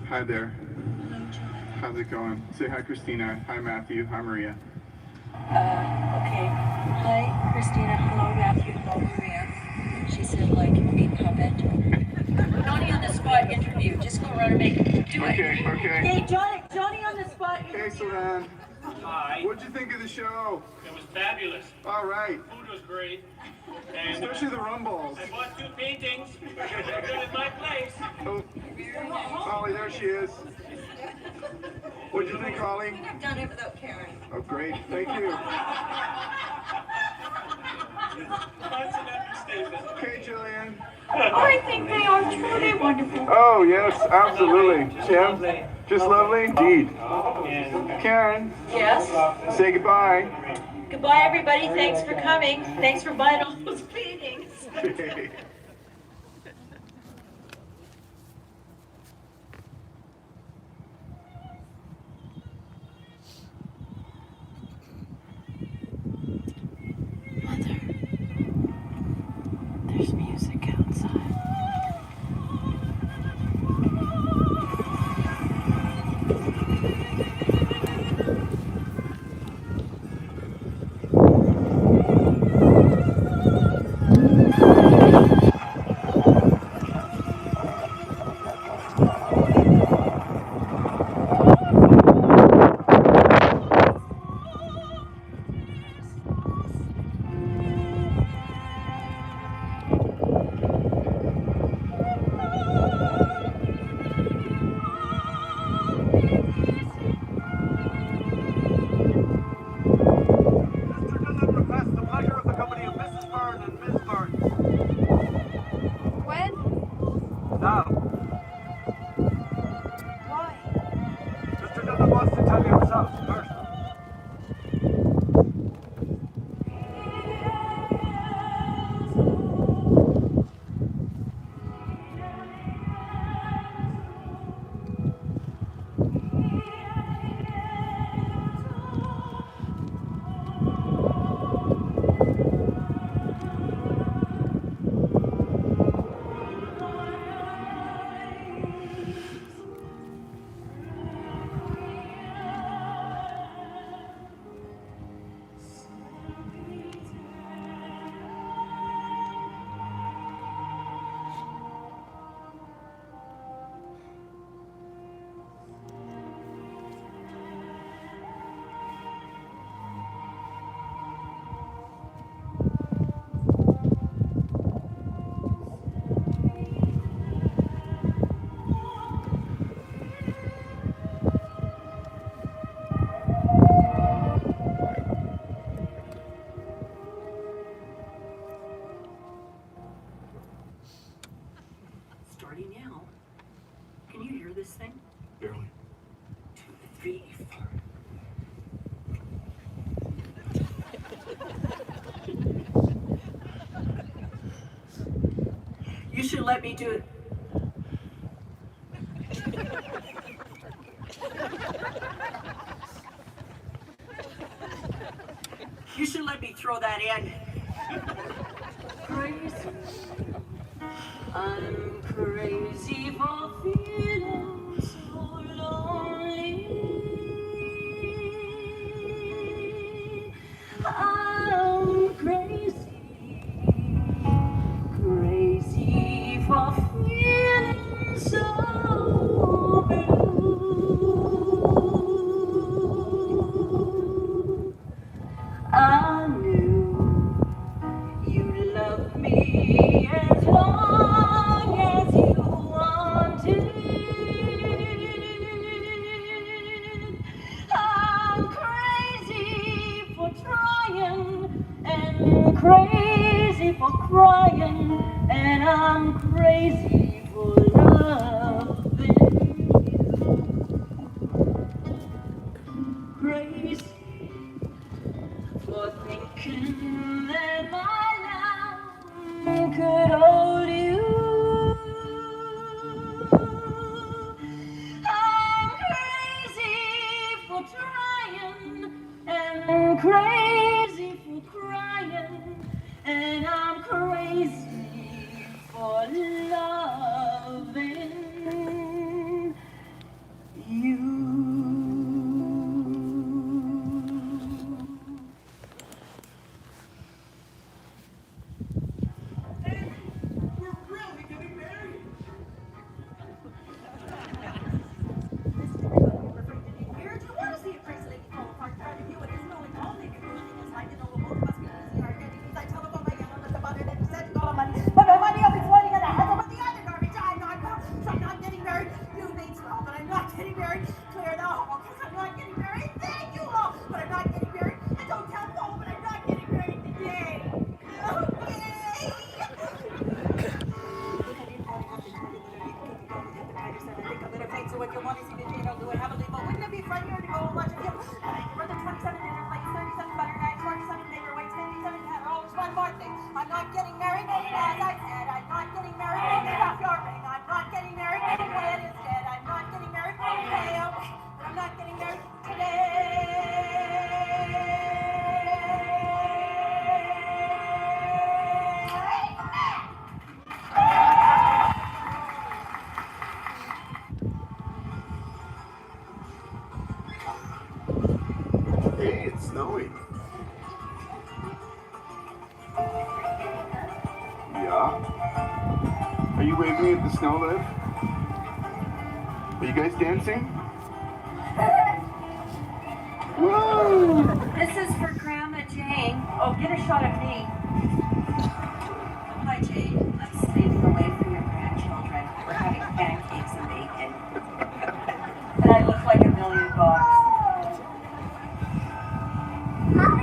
Hi there. How's it going? Say hi, Christina. Hi, Matthew. Hi, Maria. Okay. Hi, Christina. Hello, Matthew. Hello, Maria. She said, like, a puppet. Johnny on the spot interview. Just go around and make it. Do it. Okay. Hey, Johnny on the spot interview. Hey, Saran. Hi. What'd you think of the show? It was fabulous. All right. Food was great. And Especially the rumbles. I bought 2 paintings. They're good at my place. Oh, Holly, there she is. What'd you think, Holly? Couldn't have done it without Karen. Oh, great. Thank you. That's an understatement. Okay, Jillian. I think they are truly wonderful. Oh, yes, absolutely. Tim? Just lovely? Indeed. Karen? Yes. Say goodbye. Goodbye, everybody. Thanks for coming. Thanks for buying all those paintings. Mother, there's music outside. tell you yourself first. Starting now. Can you hear this thing? Barely. 2, 3, 4. You should let me do it. You should let me throw that in. Crazy. I'm crazy for feeling so lonely. I'm crazy, crazy for feeling so blue. I knew you loved me as long as you wanted. I'm crazy for trying and crazy for crying, and I'm crazy for loving you. Crazy for thinking that my love could hold you. I'm crazy for trying and crazy for crying, and I'm crazy for loving you. I'm not getting married. As I said, I'm not getting married. Take off your ring. I'm not getting married. When it's dead, I'm not getting married. Okay, okay. But I'm not getting married Hey, it's snowing. Yeah? Are you waving at the snow lift? Are you guys dancing? Woo! This is for Grandma Jane. Oh, get a shot of me. Hi, Jane. I'm sleeping away from your grandchildren. We're having pancakes and bacon. And I look like $1,000,000. Hi.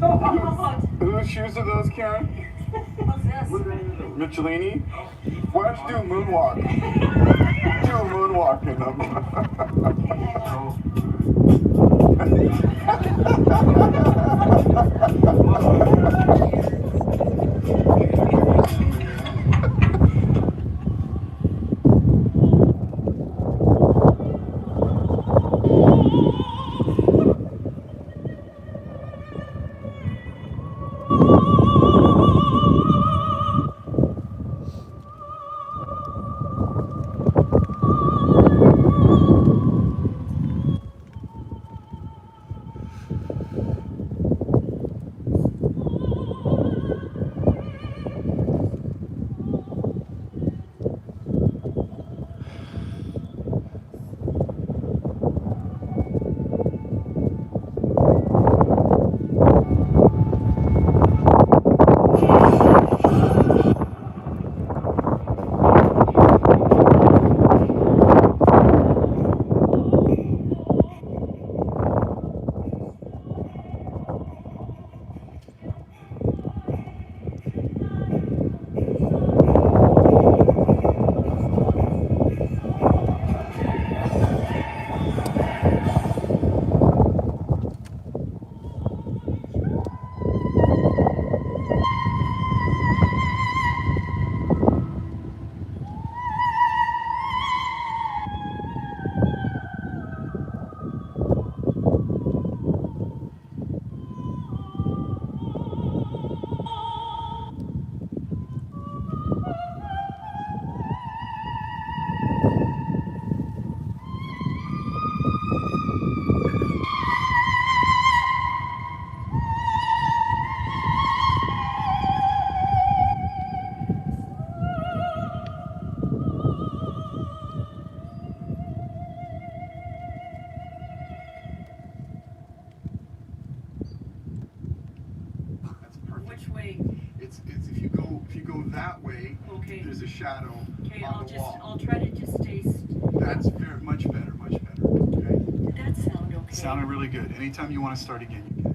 Whose shoes are those, Karen? What's this? Michelini? Why don't you do a moonwalk? Do a moonwalk in them. Which way? It's if you go that way, Okay. there's a shadow Okay, on the wall. I'll try to just stay. That's much better, much better. Okay. Did that sound okay? Sounded really good. Anytime you want to start again, you can.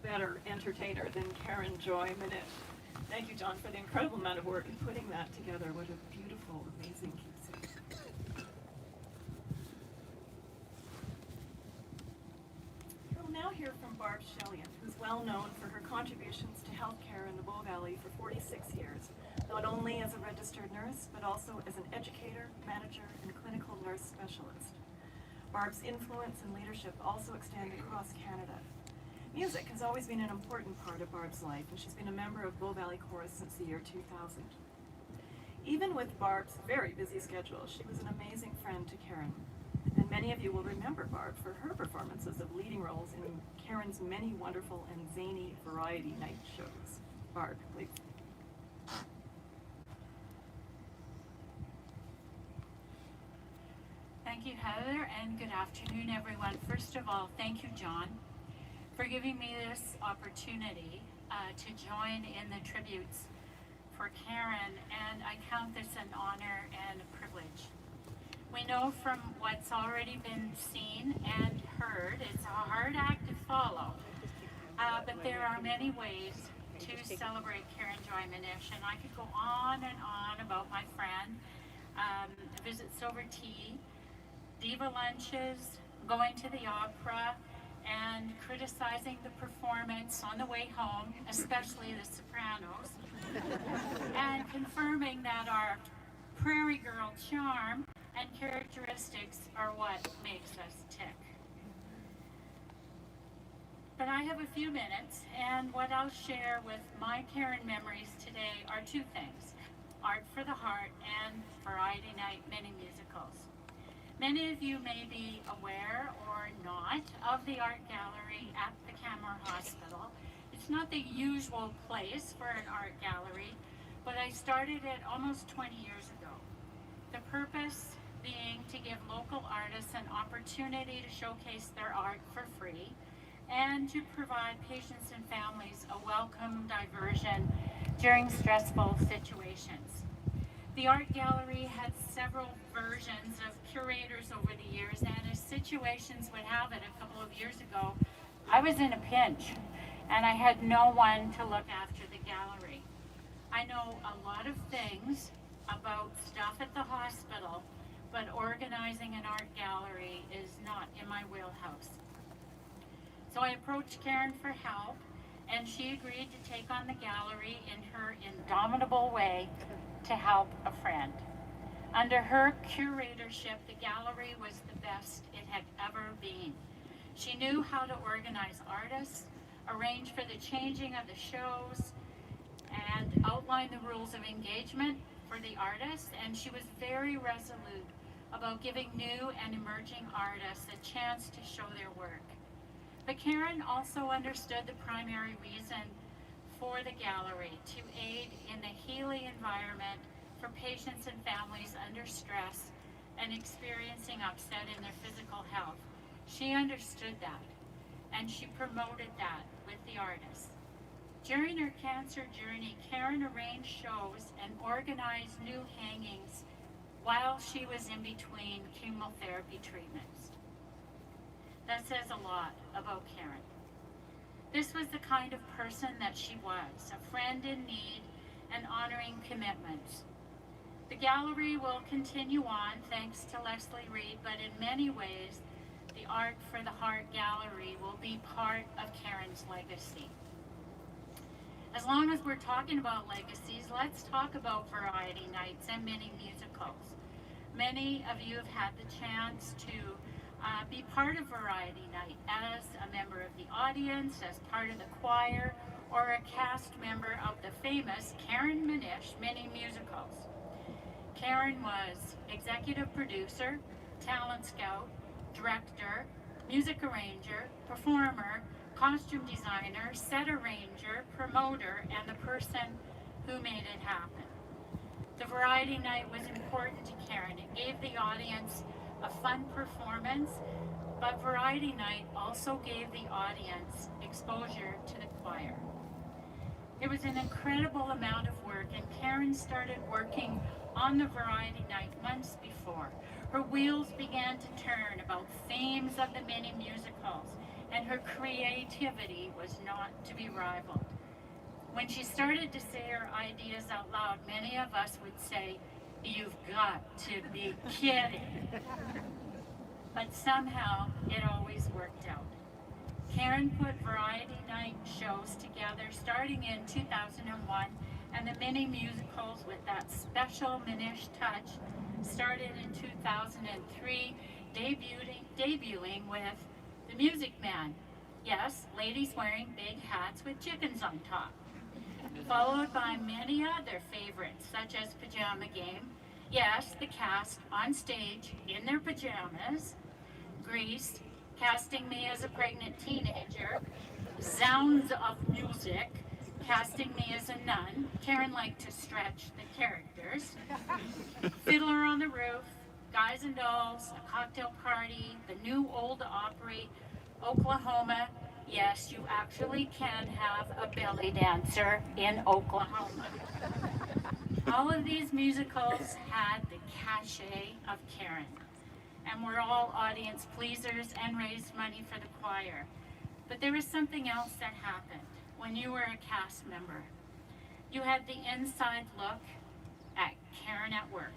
Better entertainer than Karen Joy Minish. Thank you, John, for the incredible amount of work in putting that together. What a beautiful, amazing keepsake. Barb Shellian, who's well known for her contributions to healthcare in the Bow Valley for 46 years, not only as a registered nurse, but also as an educator, manager, and clinical nurse specialist. Barb's influence and leadership also extend across Canada. Music has always been an important part of Barb's life, and she's been a member of Bow Valley Chorus since the year 2000. Even with Barb's very busy schedule, she was an amazing friend to Karen. And many of you will remember Barb for her performances of leading roles in Karen's many wonderful and zany variety night shows. Barb, please. Thank you, Heather, and good afternoon, everyone. First of all, thank you, John, for giving me this opportunity to join in the tributes for Karen, and I count this an honor and a privilege. We know from what's already been seen and heard, it's a hard act to follow, but there are many ways to celebrate Karen Joy Minish, and I could go on and on about my friend, visits over tea, diva lunches, going to the opera, and criticizing the performance on the way home, especially the sopranos, and confirming that our prairie girl charm and characteristics are what makes us tick. But I have a few minutes, and what I'll share with my Karen memories today are two things: Art for the Heart and Variety Night mini musicals. Many of you may be aware or not of the art gallery at the Camera Hospital. It's not the usual place for an art gallery, but I started it almost 20 years ago. The purpose being to give local artists an opportunity to showcase their art for free and to provide patients and families a welcome diversion during stressful situations. The art gallery had several versions of curators over the years, and as situations would have it, a couple of years ago, I was in a pinch and I had no one to look after the gallery. I know a lot of things about stuff at the hospital, but organizing an art gallery is not in my wheelhouse. So I approached Karen for help, and she agreed to take on the gallery in her indomitable way to help a friend. Under her curatorship, the gallery was the best it had ever been. She knew how to organize artists, arrange for the changing of the shows, and outline the rules of engagement for the artists, and she was very resolute about giving new and emerging artists a chance to show their work. But Karen also understood the primary reason for the gallery: to aid in the healing environment for patients and families under stress and experiencing upset in their physical health. She understood that, and she promoted that with the artists. During her cancer journey, Karen arranged shows and organized new hangings while she was in between chemotherapy treatments. That says a lot about Karen. This was the kind of person that she was, a friend in need and honoring commitments. The gallery will continue on thanks to Leslie Reed, but in many ways, the Art for the Heart Gallery will be part of Karen's legacy. As long as we're talking about legacies, let's talk about variety nights and mini musicals. Many of you have had the chance to be part of Variety Night as a member of the audience, as part of the choir, or a cast member of the famous Karen Minish mini musicals. Karen was executive producer, talent scout, director, music arranger, performer, costume designer, set arranger, promoter, and the person who made it happen. The Variety Night was important to Karen. It gave the audience a fun performance, but Variety Night also gave the audience exposure to the choir. It was an incredible amount of work, and Karen started working on the Variety Night months before. Her wheels began to turn about themes of the mini musicals, and her creativity was not to be rivaled. When she started to say her ideas out loud, many of us would say, "You've got to be kidding." But somehow it always worked out. Karen put variety night shows together starting in 2001, and the mini musicals with that special Minish touch started in 2003, debuting with The Music Man. Yes, ladies wearing big hats with chickens on top. Followed by many other favorites, such as Pajama Game. Yes, the cast on stage in their pajamas. Grease, casting me as a pregnant teenager. Sounds of Music, casting me as a nun. Karen liked to stretch the characters. Fiddler on the Roof, Guys and Dolls, A Cocktail Party, The New Old Opry, Oklahoma. Yes, you actually can have a belly dancer in Oklahoma. All of these musicals had the cachet of Karen, and were all audience pleasers and raised money for the choir. But there was something else that happened when you were a cast member. You had the inside look at Karen at work.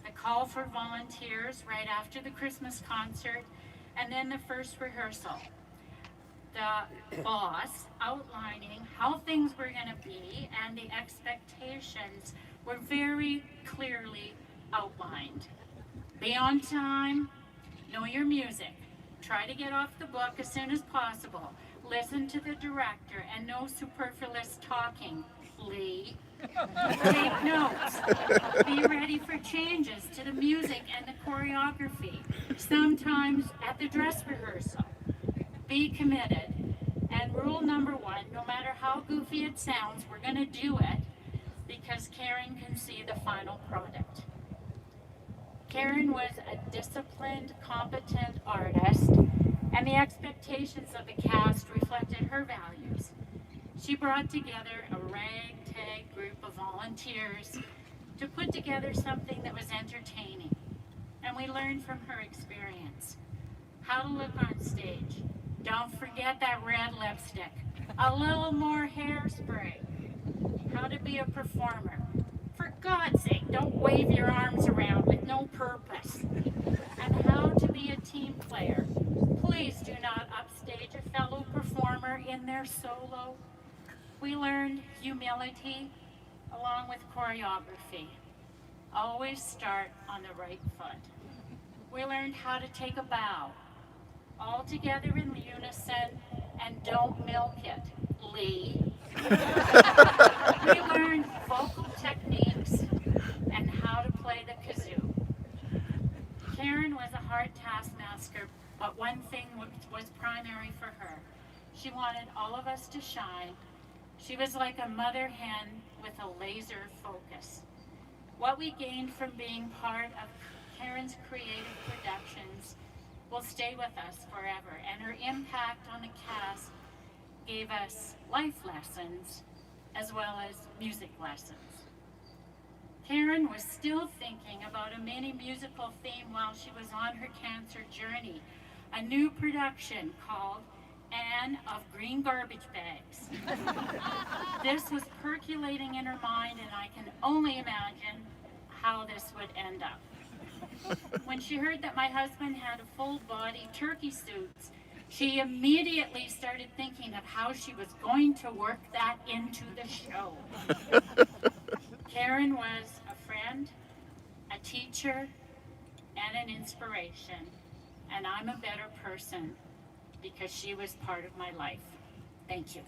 The call for volunteers right after the Christmas concert, and then the first rehearsal. The boss outlining how things were going to be, and the expectations were very clearly outlined. Be on time, know your music, try to get off the book as soon as possible, listen to the director, and no superfluous talking, Lee. Take notes. Be ready for changes to the music and the choreography, sometimes at the dress rehearsal. Be committed. And rule number one, no matter how goofy it sounds, we're going to do it because Karen can see the final product. Karen was a disciplined, competent artist, and the expectations of the cast reflected her values. She brought together a ragtag group of volunteers to put together something that was entertaining, and we learned from her experience how to look on stage. Don't forget that red lipstick. A little more hairspray. How to be a performer. For God's sake, don't wave your arms around with no purpose. And how to be a team player. Please do not upstage a fellow performer in their solo. We learned humility along with choreography. Always start on the right foot. We learned how to take a bow, all together in unison, and don't milk it, Lee. We learned vocal techniques and how to play the kazoo. Karen was a hard taskmaster, but one thing was primary for her. She wanted all of us to shine. She was like a mother hen with a laser focus. What we gained from being part of Karen's creative productions will stay with us forever, and her impact on the cast gave us life lessons as well as music lessons. Karen was still thinking about a mini musical theme while she was on her cancer journey, a new production called Anne of Green Garbage Bags. This was percolating in her mind, and I can only imagine how this would end up. When she heard that my husband had a full-body turkey suit, she immediately started thinking of how she was going to work that into the show. Karen was a friend, a teacher, and an inspiration, and I'm a better person because she was part of my life. Thank you.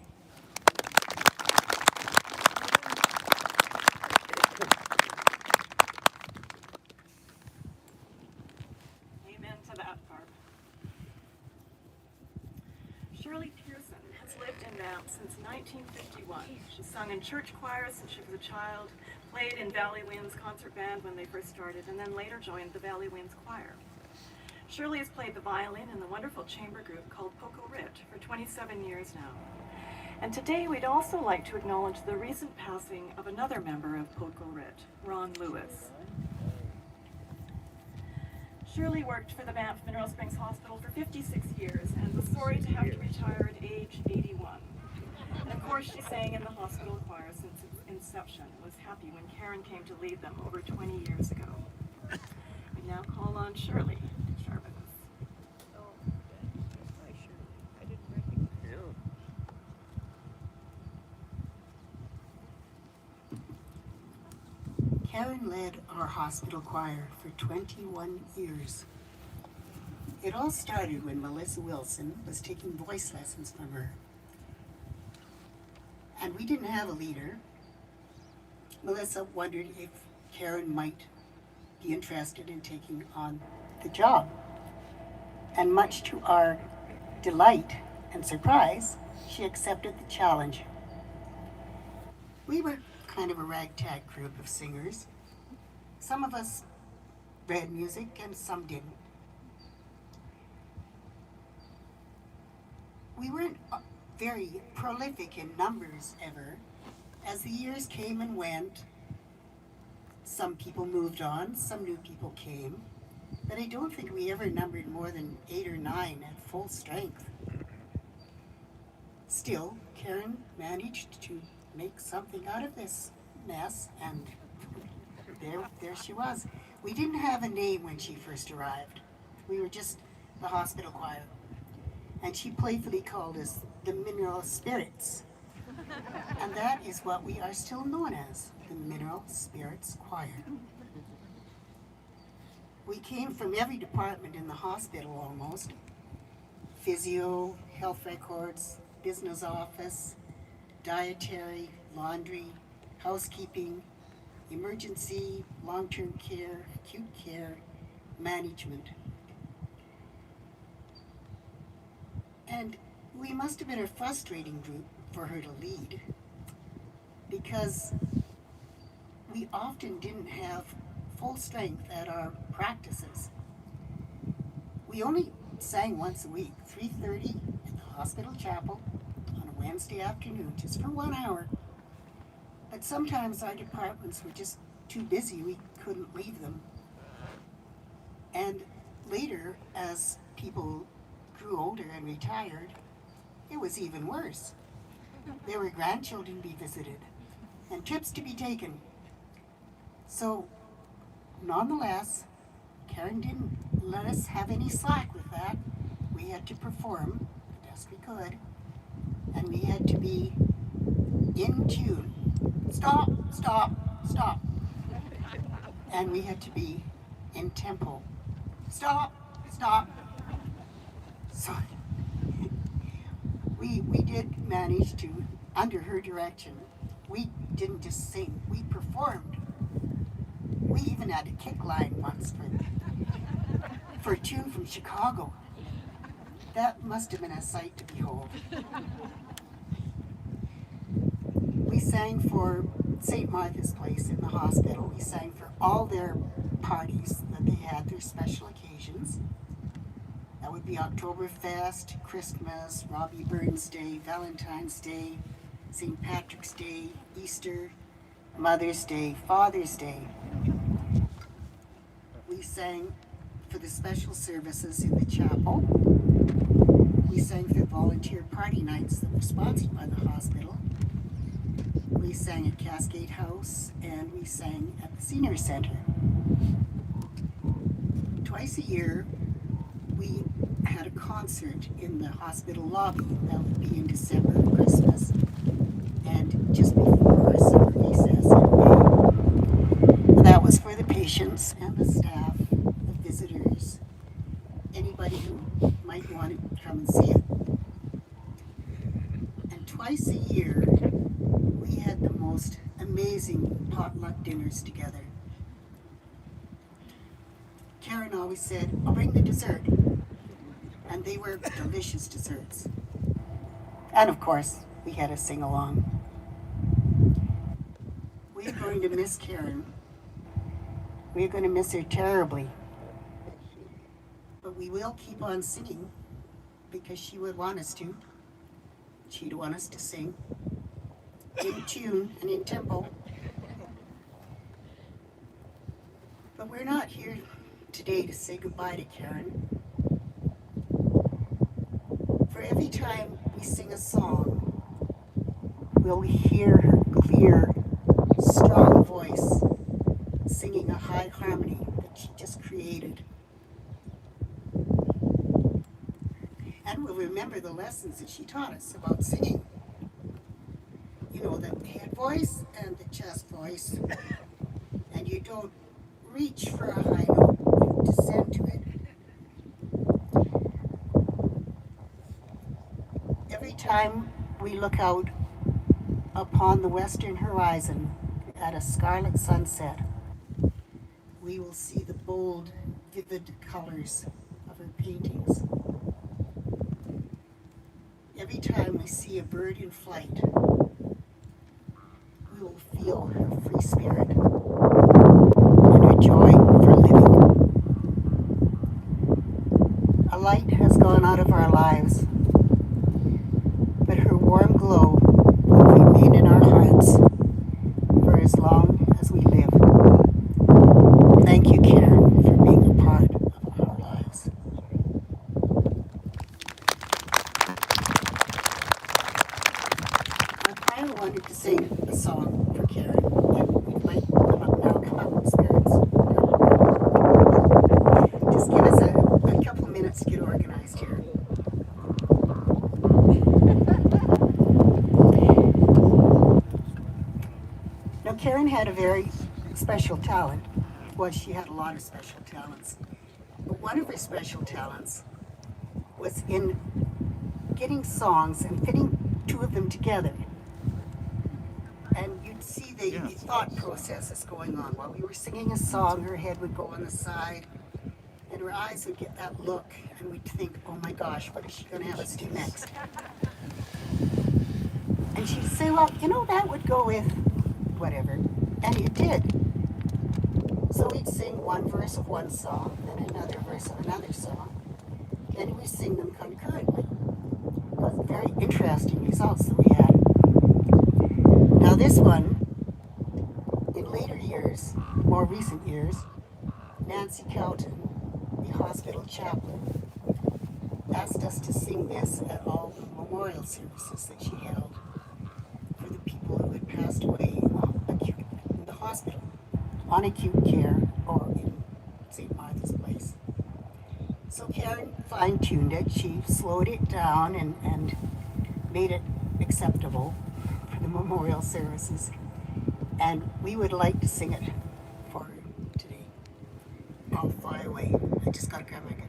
Amen to that, Barb. Shirley Pearson has lived in Banff since 1951. She sung in church choirs since she was a child, played in Valley Winds concert band when they first started, and then later joined the Valley Winds Choir. Shirley has played the violin in the wonderful chamber group called Poco Rit for 27 years now. And today we'd also like to acknowledge the recent passing of another member of Poco Rit, Ron Lewis. Shirley worked for the Banff Mineral Springs Hospital for 56 years and was sorry to have to retire at age 81. And of course, she sang in the hospital choir since its inception and was happy when Karen came to lead them over 20 years ago. We now call on Shirley to share with us. Karen led our hospital choir for 21 years. It all started when Melissa Wilson was taking voice lessons from her. And we didn't have a leader. Melissa wondered if Karen might be interested in taking on the job. And much to our delight and surprise, she accepted the challenge. We were kind of a ragtag group of singers. Some of us read music and some didn't. We weren't very prolific in numbers ever. As the years came and went, some people moved on, some new people came, but I don't think we ever numbered more than 8 or 9 at full strength. Still, Karen managed to make something out of this mess, and there she was. We didn't have a name when she first arrived. We were just the hospital choir. And she playfully called us the Mineral Spirits. And that is what we are still known as, the Mineral Spirits Choir. We came from every department in the hospital almost. Physio, health records, business office, dietary, laundry, housekeeping, emergency, long-term care, acute care, management. And we must have been a frustrating group for her to lead, because we often didn't have full strength at our practices. We only sang once a week, 3:30 at the hospital chapel on a Wednesday afternoon, just for 1 hour. But sometimes our departments were just too busy, we couldn't leave them. And later, as people grew older and retired, it was even worse. There were grandchildren to be visited and trips to be taken. So, nonetheless, Karen didn't let us have any slack with that. We had to perform the best we could, and we had to be in tune. Stop, stop, stop. And we had to be in tempo. Stop, stop. So we did manage to, under her direction, we didn't just sing, we performed. We even had a kick line once for a tune from Chicago. That must have been a sight to behold. We sang for St. Martha's Place in the hospital. We sang for all their parties that they had, their special occasions. That would be Oktoberfest, Christmas, Robbie Burns Day, Valentine's Day, St. Patrick's Day, Easter, Mother's Day, Father's Day. We sang for the special services in the chapel. We sang for volunteer party nights that were sponsored by the hospital. We sang at Cascade House, and we sang at the Senior Center. Twice a year, we had a concert in the hospital lobby. That would be in December, Christmas, and just before our summer recess in May. And that was for the patients and the staff, the visitors, anybody who might want to come and see it. And twice a year, we had the most amazing potluck dinners together. Karen always said, "I'll bring the dessert." And they were delicious desserts. And of course, we had a sing-along. We're going to miss Karen. We're going to miss her terribly. But we will keep on singing, because she would want us to. She'd want us to sing in tune and in tempo. But we're not here today to say goodbye to Karen. For every time we sing a song, we'll hear her clear, strong voice singing a high harmony that she just created. And we'll remember the lessons that she taught us about singing. You know, the head voice and the chest voice. And you don't reach for a high note, you descend to it. Every time we look out upon the western horizon at a scarlet sunset, we will see the bold, vivid colors of her paintings. Every time we see a bird in flight, we will feel her free spirit and her joy for living. A light has gone out of our lives, but her warm glow will remain in our hearts for as long as we live. Thank you, Karen, for being a part of our lives. I wanted to sing a song for Karen. It might come up now, come up, spirits. Just give us a couple of minutes to get organized here. Now, Karen had a very special talent. Well, she had a lot of special talents. But one of her special talents was in getting songs and fitting two of them together. And you'd see the thought processes going on. While we were singing a song, her head would go on the side, and her eyes would get that look, and we'd think, oh my gosh, what is she going to have us do next? And she'd say, well, you know, that would go with whatever. And it did. So we'd sing one verse of one song, and another verse of another song, and we'd sing them concurrently. It was very interesting results that we had. Now this one, in later years, more recent years, Nancy Calton, the hospital chaplain, asked us to sing this at all the memorial services that she held for the people who had passed away in the hospital, on acute care, or in St. Martha's Place. So Karen fine-tuned it, she slowed it down and made it acceptable for the memorial services. And we would like to sing it for her today. I'll fly away. I just gotta grab my guitar.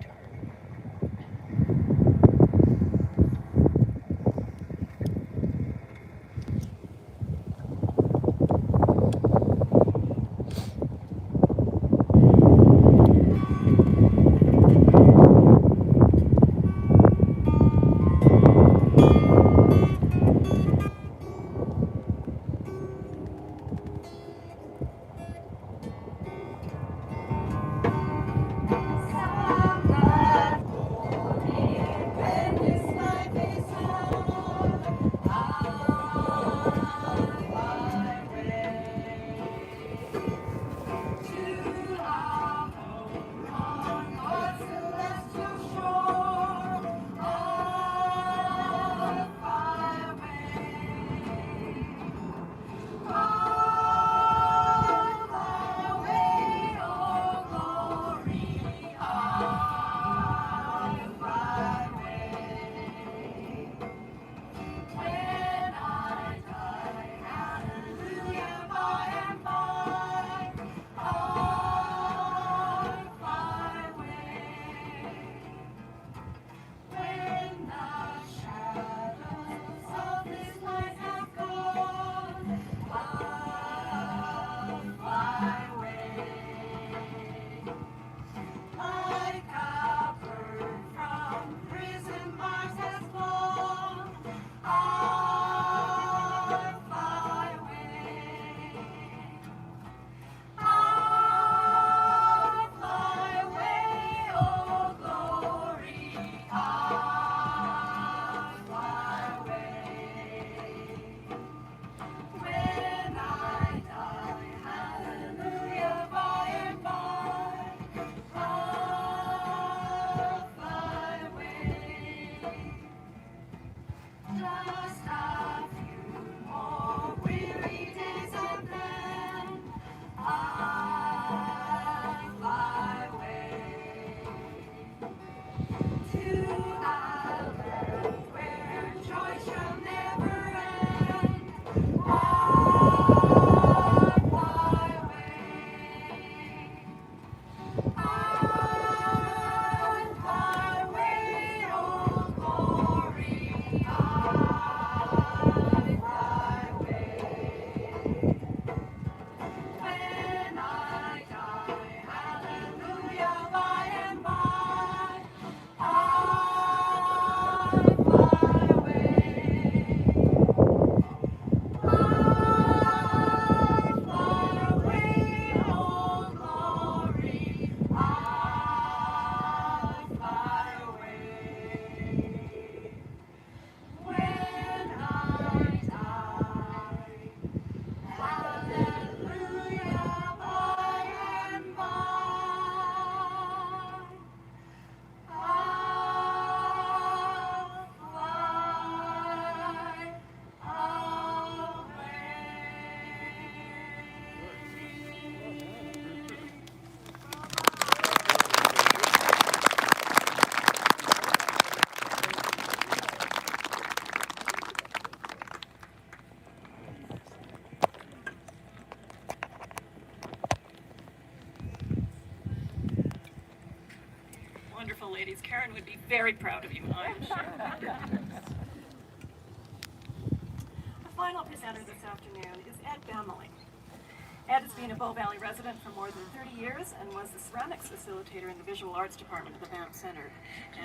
activities. Karen would be very proud of you, I'm sure. The final presenter this afternoon is Ed Bamley. Ed has been a Bow Valley resident for more than 30 years and was the ceramics facilitator in the visual arts department of the Banff Centre.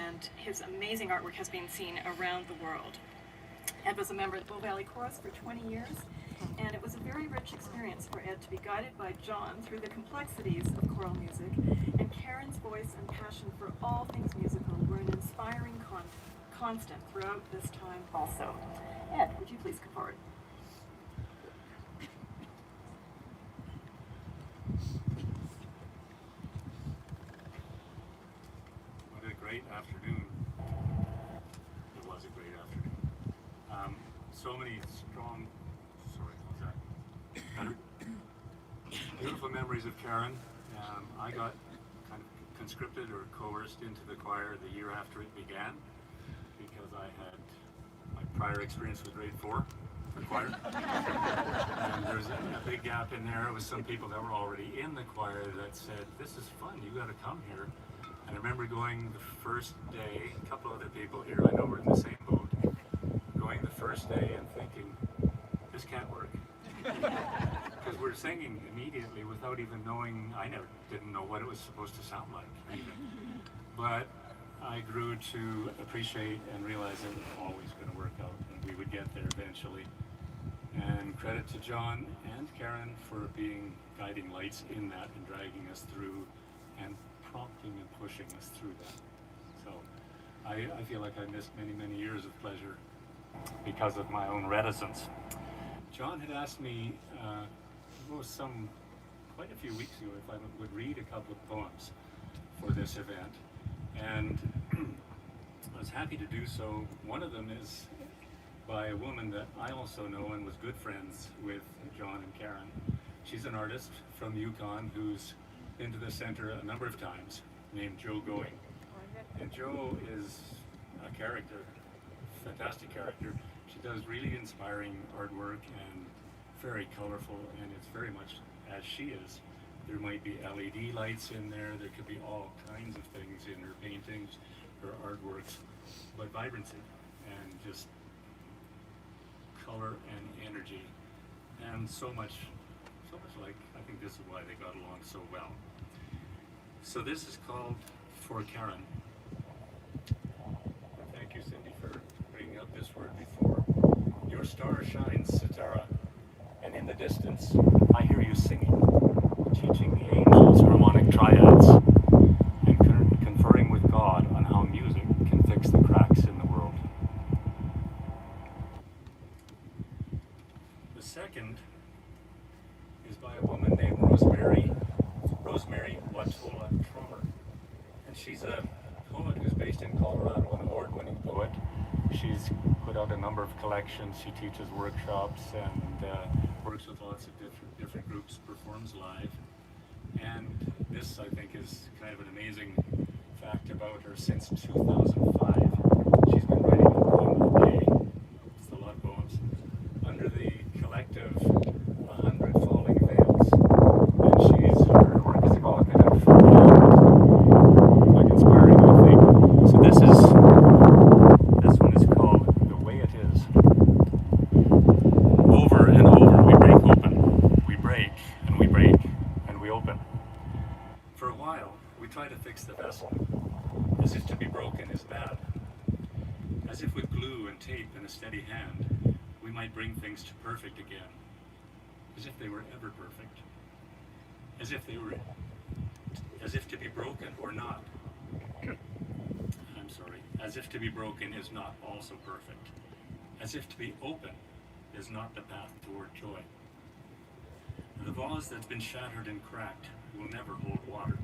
And his amazing artwork has been seen around the world. Ed was a member of the Bow Valley Chorus for 20 years, and it was a very rich experience for Ed to be guided by John through the complexities of choral music, and Karen's voice and passion for all things musical were an inspiring constant throughout this time also. Ed, would you please come forward? What a great afternoon. It was a great afternoon. So many strong, beautiful memories of Karen. I got kind of conscripted or coerced into the choir the year after it began because I had my prior experience with grade 4 for choir. And there's a big gap in there with some people that were already in the choir that said, "This is fun, you got to come here." And I remember going the first day, a couple other people here I know were in the same boat, going the first day and thinking, this can't work. Because we're singing immediately without even knowing, didn't know what it was supposed to sound like. But I grew to appreciate and realize it was always going to work out and we would get there eventually. And credit to John and Karen for being guiding lights in that and dragging us through and prompting and pushing us through that. So I feel like I missed many, many years of pleasure because of my own reticence. John had asked me quite a few weeks ago if I would read a couple of poems for this event, and I was happy to do so. One of them is by a woman that I also know and was good friends with John and Karen. She's an artist from Yukon who's been to the center a number of times, named Jo Going. And Jo is a character, fantastic character. She does really inspiring artwork and very colorful, and it's very much as she is. There might be LED lights in there, there could be all kinds of things in her paintings, her artworks, but vibrancy and just color and energy, and so much like, I think this is why they got along so well. So this is called For Karen. Thank you, Cindy, for bringing up this word before. Your star shines, Sitara, and in the distance, I hear you singing, teaching the angels harmonic triads, and conferring with God on how music can fix the cracks in the world. The second is by a woman named Rosemary Watola Trummer, and she's a poet who's based in Colorado, an award-winning poet. She's put out a number of collections. She teaches workshops and works with lots of different groups, performs live. And this, I think, is kind of an amazing fact about her. Since 2005, she's been writing a poem a day. It's a lot of poems. Under the collective 100 Falling Veils. And her work is evocative and quite inspiring, I think. So this one is called The Way It Is. Over and over we break open. We break and we break and we open. For a while, we try to fix the vessel, as if to be broken is bad. As if with glue and tape and a steady hand, we might bring things to perfect again. As if they were ever perfect. As if to be broken or not. I'm sorry. As if to be broken is not also perfect. As if to be open is not the path toward joy. The vase that's been shattered and cracked will never hold water.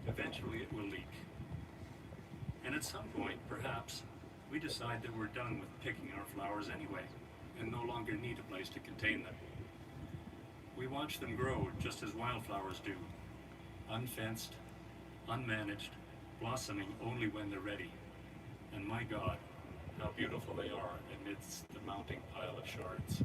Eventually it will leak. And at some point, perhaps, we decide that we're done with picking our flowers anyway, and no longer need a place to contain them. We watch them grow just as wildflowers do, unfenced, unmanaged, blossoming only when they're ready. And my God, how beautiful they are amidst the mounting pile of shards.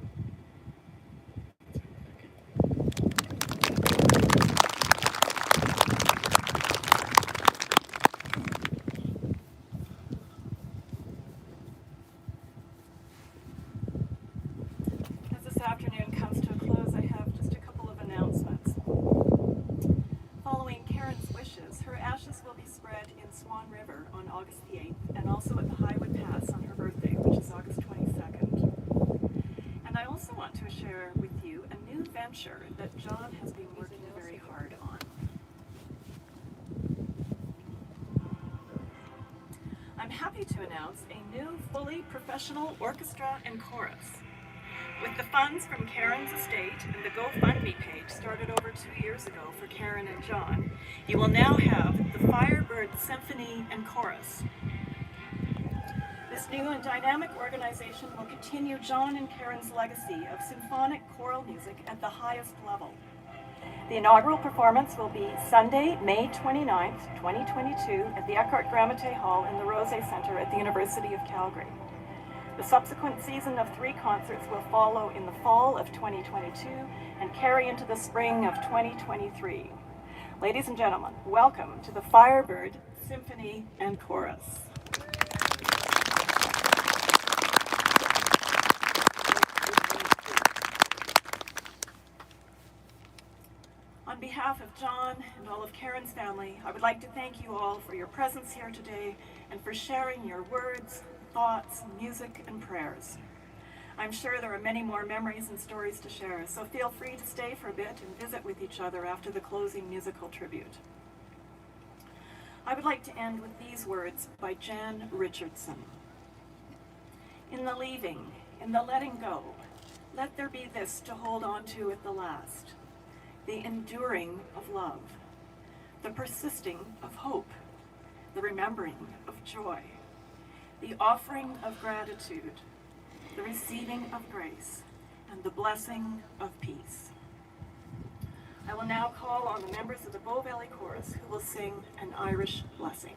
adventure that John has been working very hard on. I'm happy to announce a new fully professional orchestra and chorus. With the funds from Karen's estate and the GoFundMe page started over 2 years ago for Karen and John, you will now have the Firebird Symphony and Chorus. This new and dynamic organization will continue John and Karen's legacy of symphonic choral music at the highest level. The inaugural performance will be Sunday, May 29th, 2022 at the Eckhart Gramate Hall in the Rose Center at the University of Calgary. The subsequent season of 3 concerts will follow in the fall of 2022 and carry into the spring of 2023. Ladies and gentlemen, welcome to the Firebird Symphony and Chorus. On behalf of John and all of Karen's family, I would like to thank you all for your presence here today and for sharing your words, thoughts, music, and prayers. I'm sure there are many more memories and stories to share, so feel free to stay for a bit and visit with each other after the closing musical tribute. I would like to end with these words by Jan Richardson. In the leaving, in the letting go, let there be this to hold on to at the last. The enduring of love, the persisting of hope, the remembering of joy, the offering of gratitude, the receiving of grace, and the blessing of peace. I will now call on the members of the Bow Valley Chorus who will sing an Irish blessing.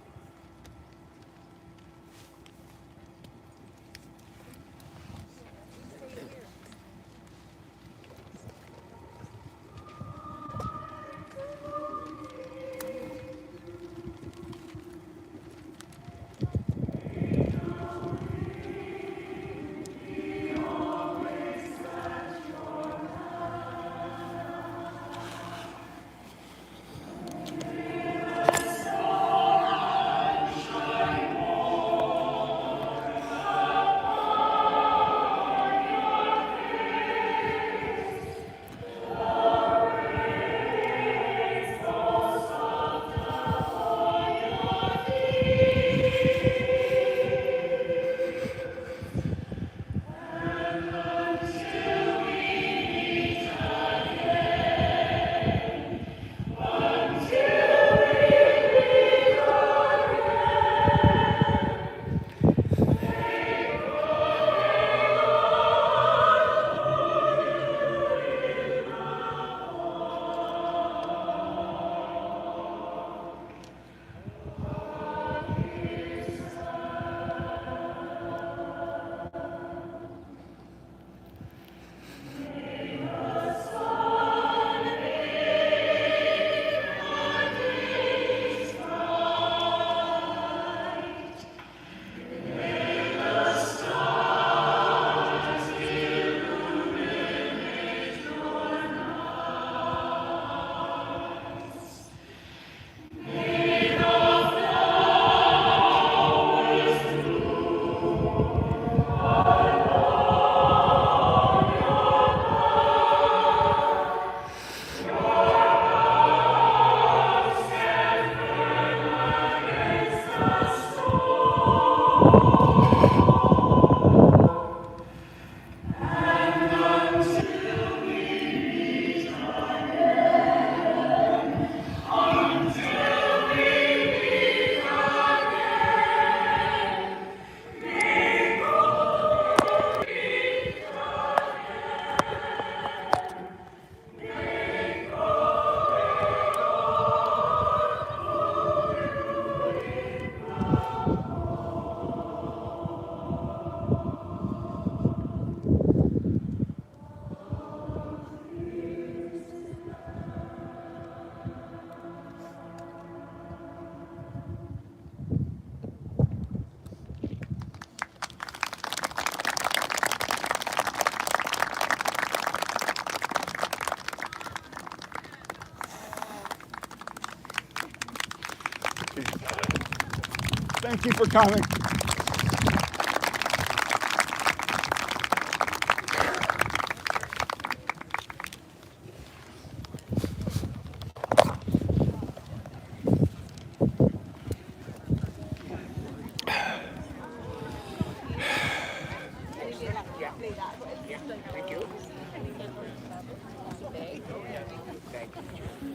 Thank you for coming.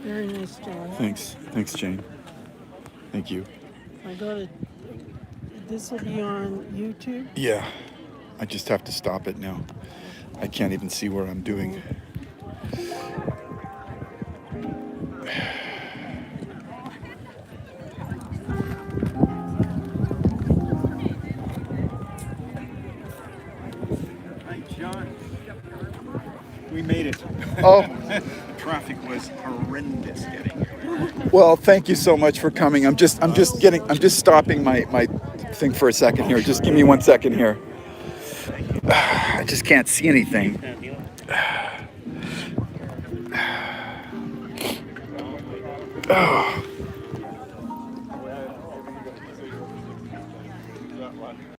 Very nice job. Thanks. Thanks, Jane. Thank you. I got it. This will be on YouTube. Yeah. I just have to stop it now. I can't even see where I'm doing. Hi, John. We made it. Oh. Traffic was horrendous getting here. Well, thank you so much for coming. I'm just stopping my thing for a second here. Just give me 1 second here. I just can't see anything. Oh.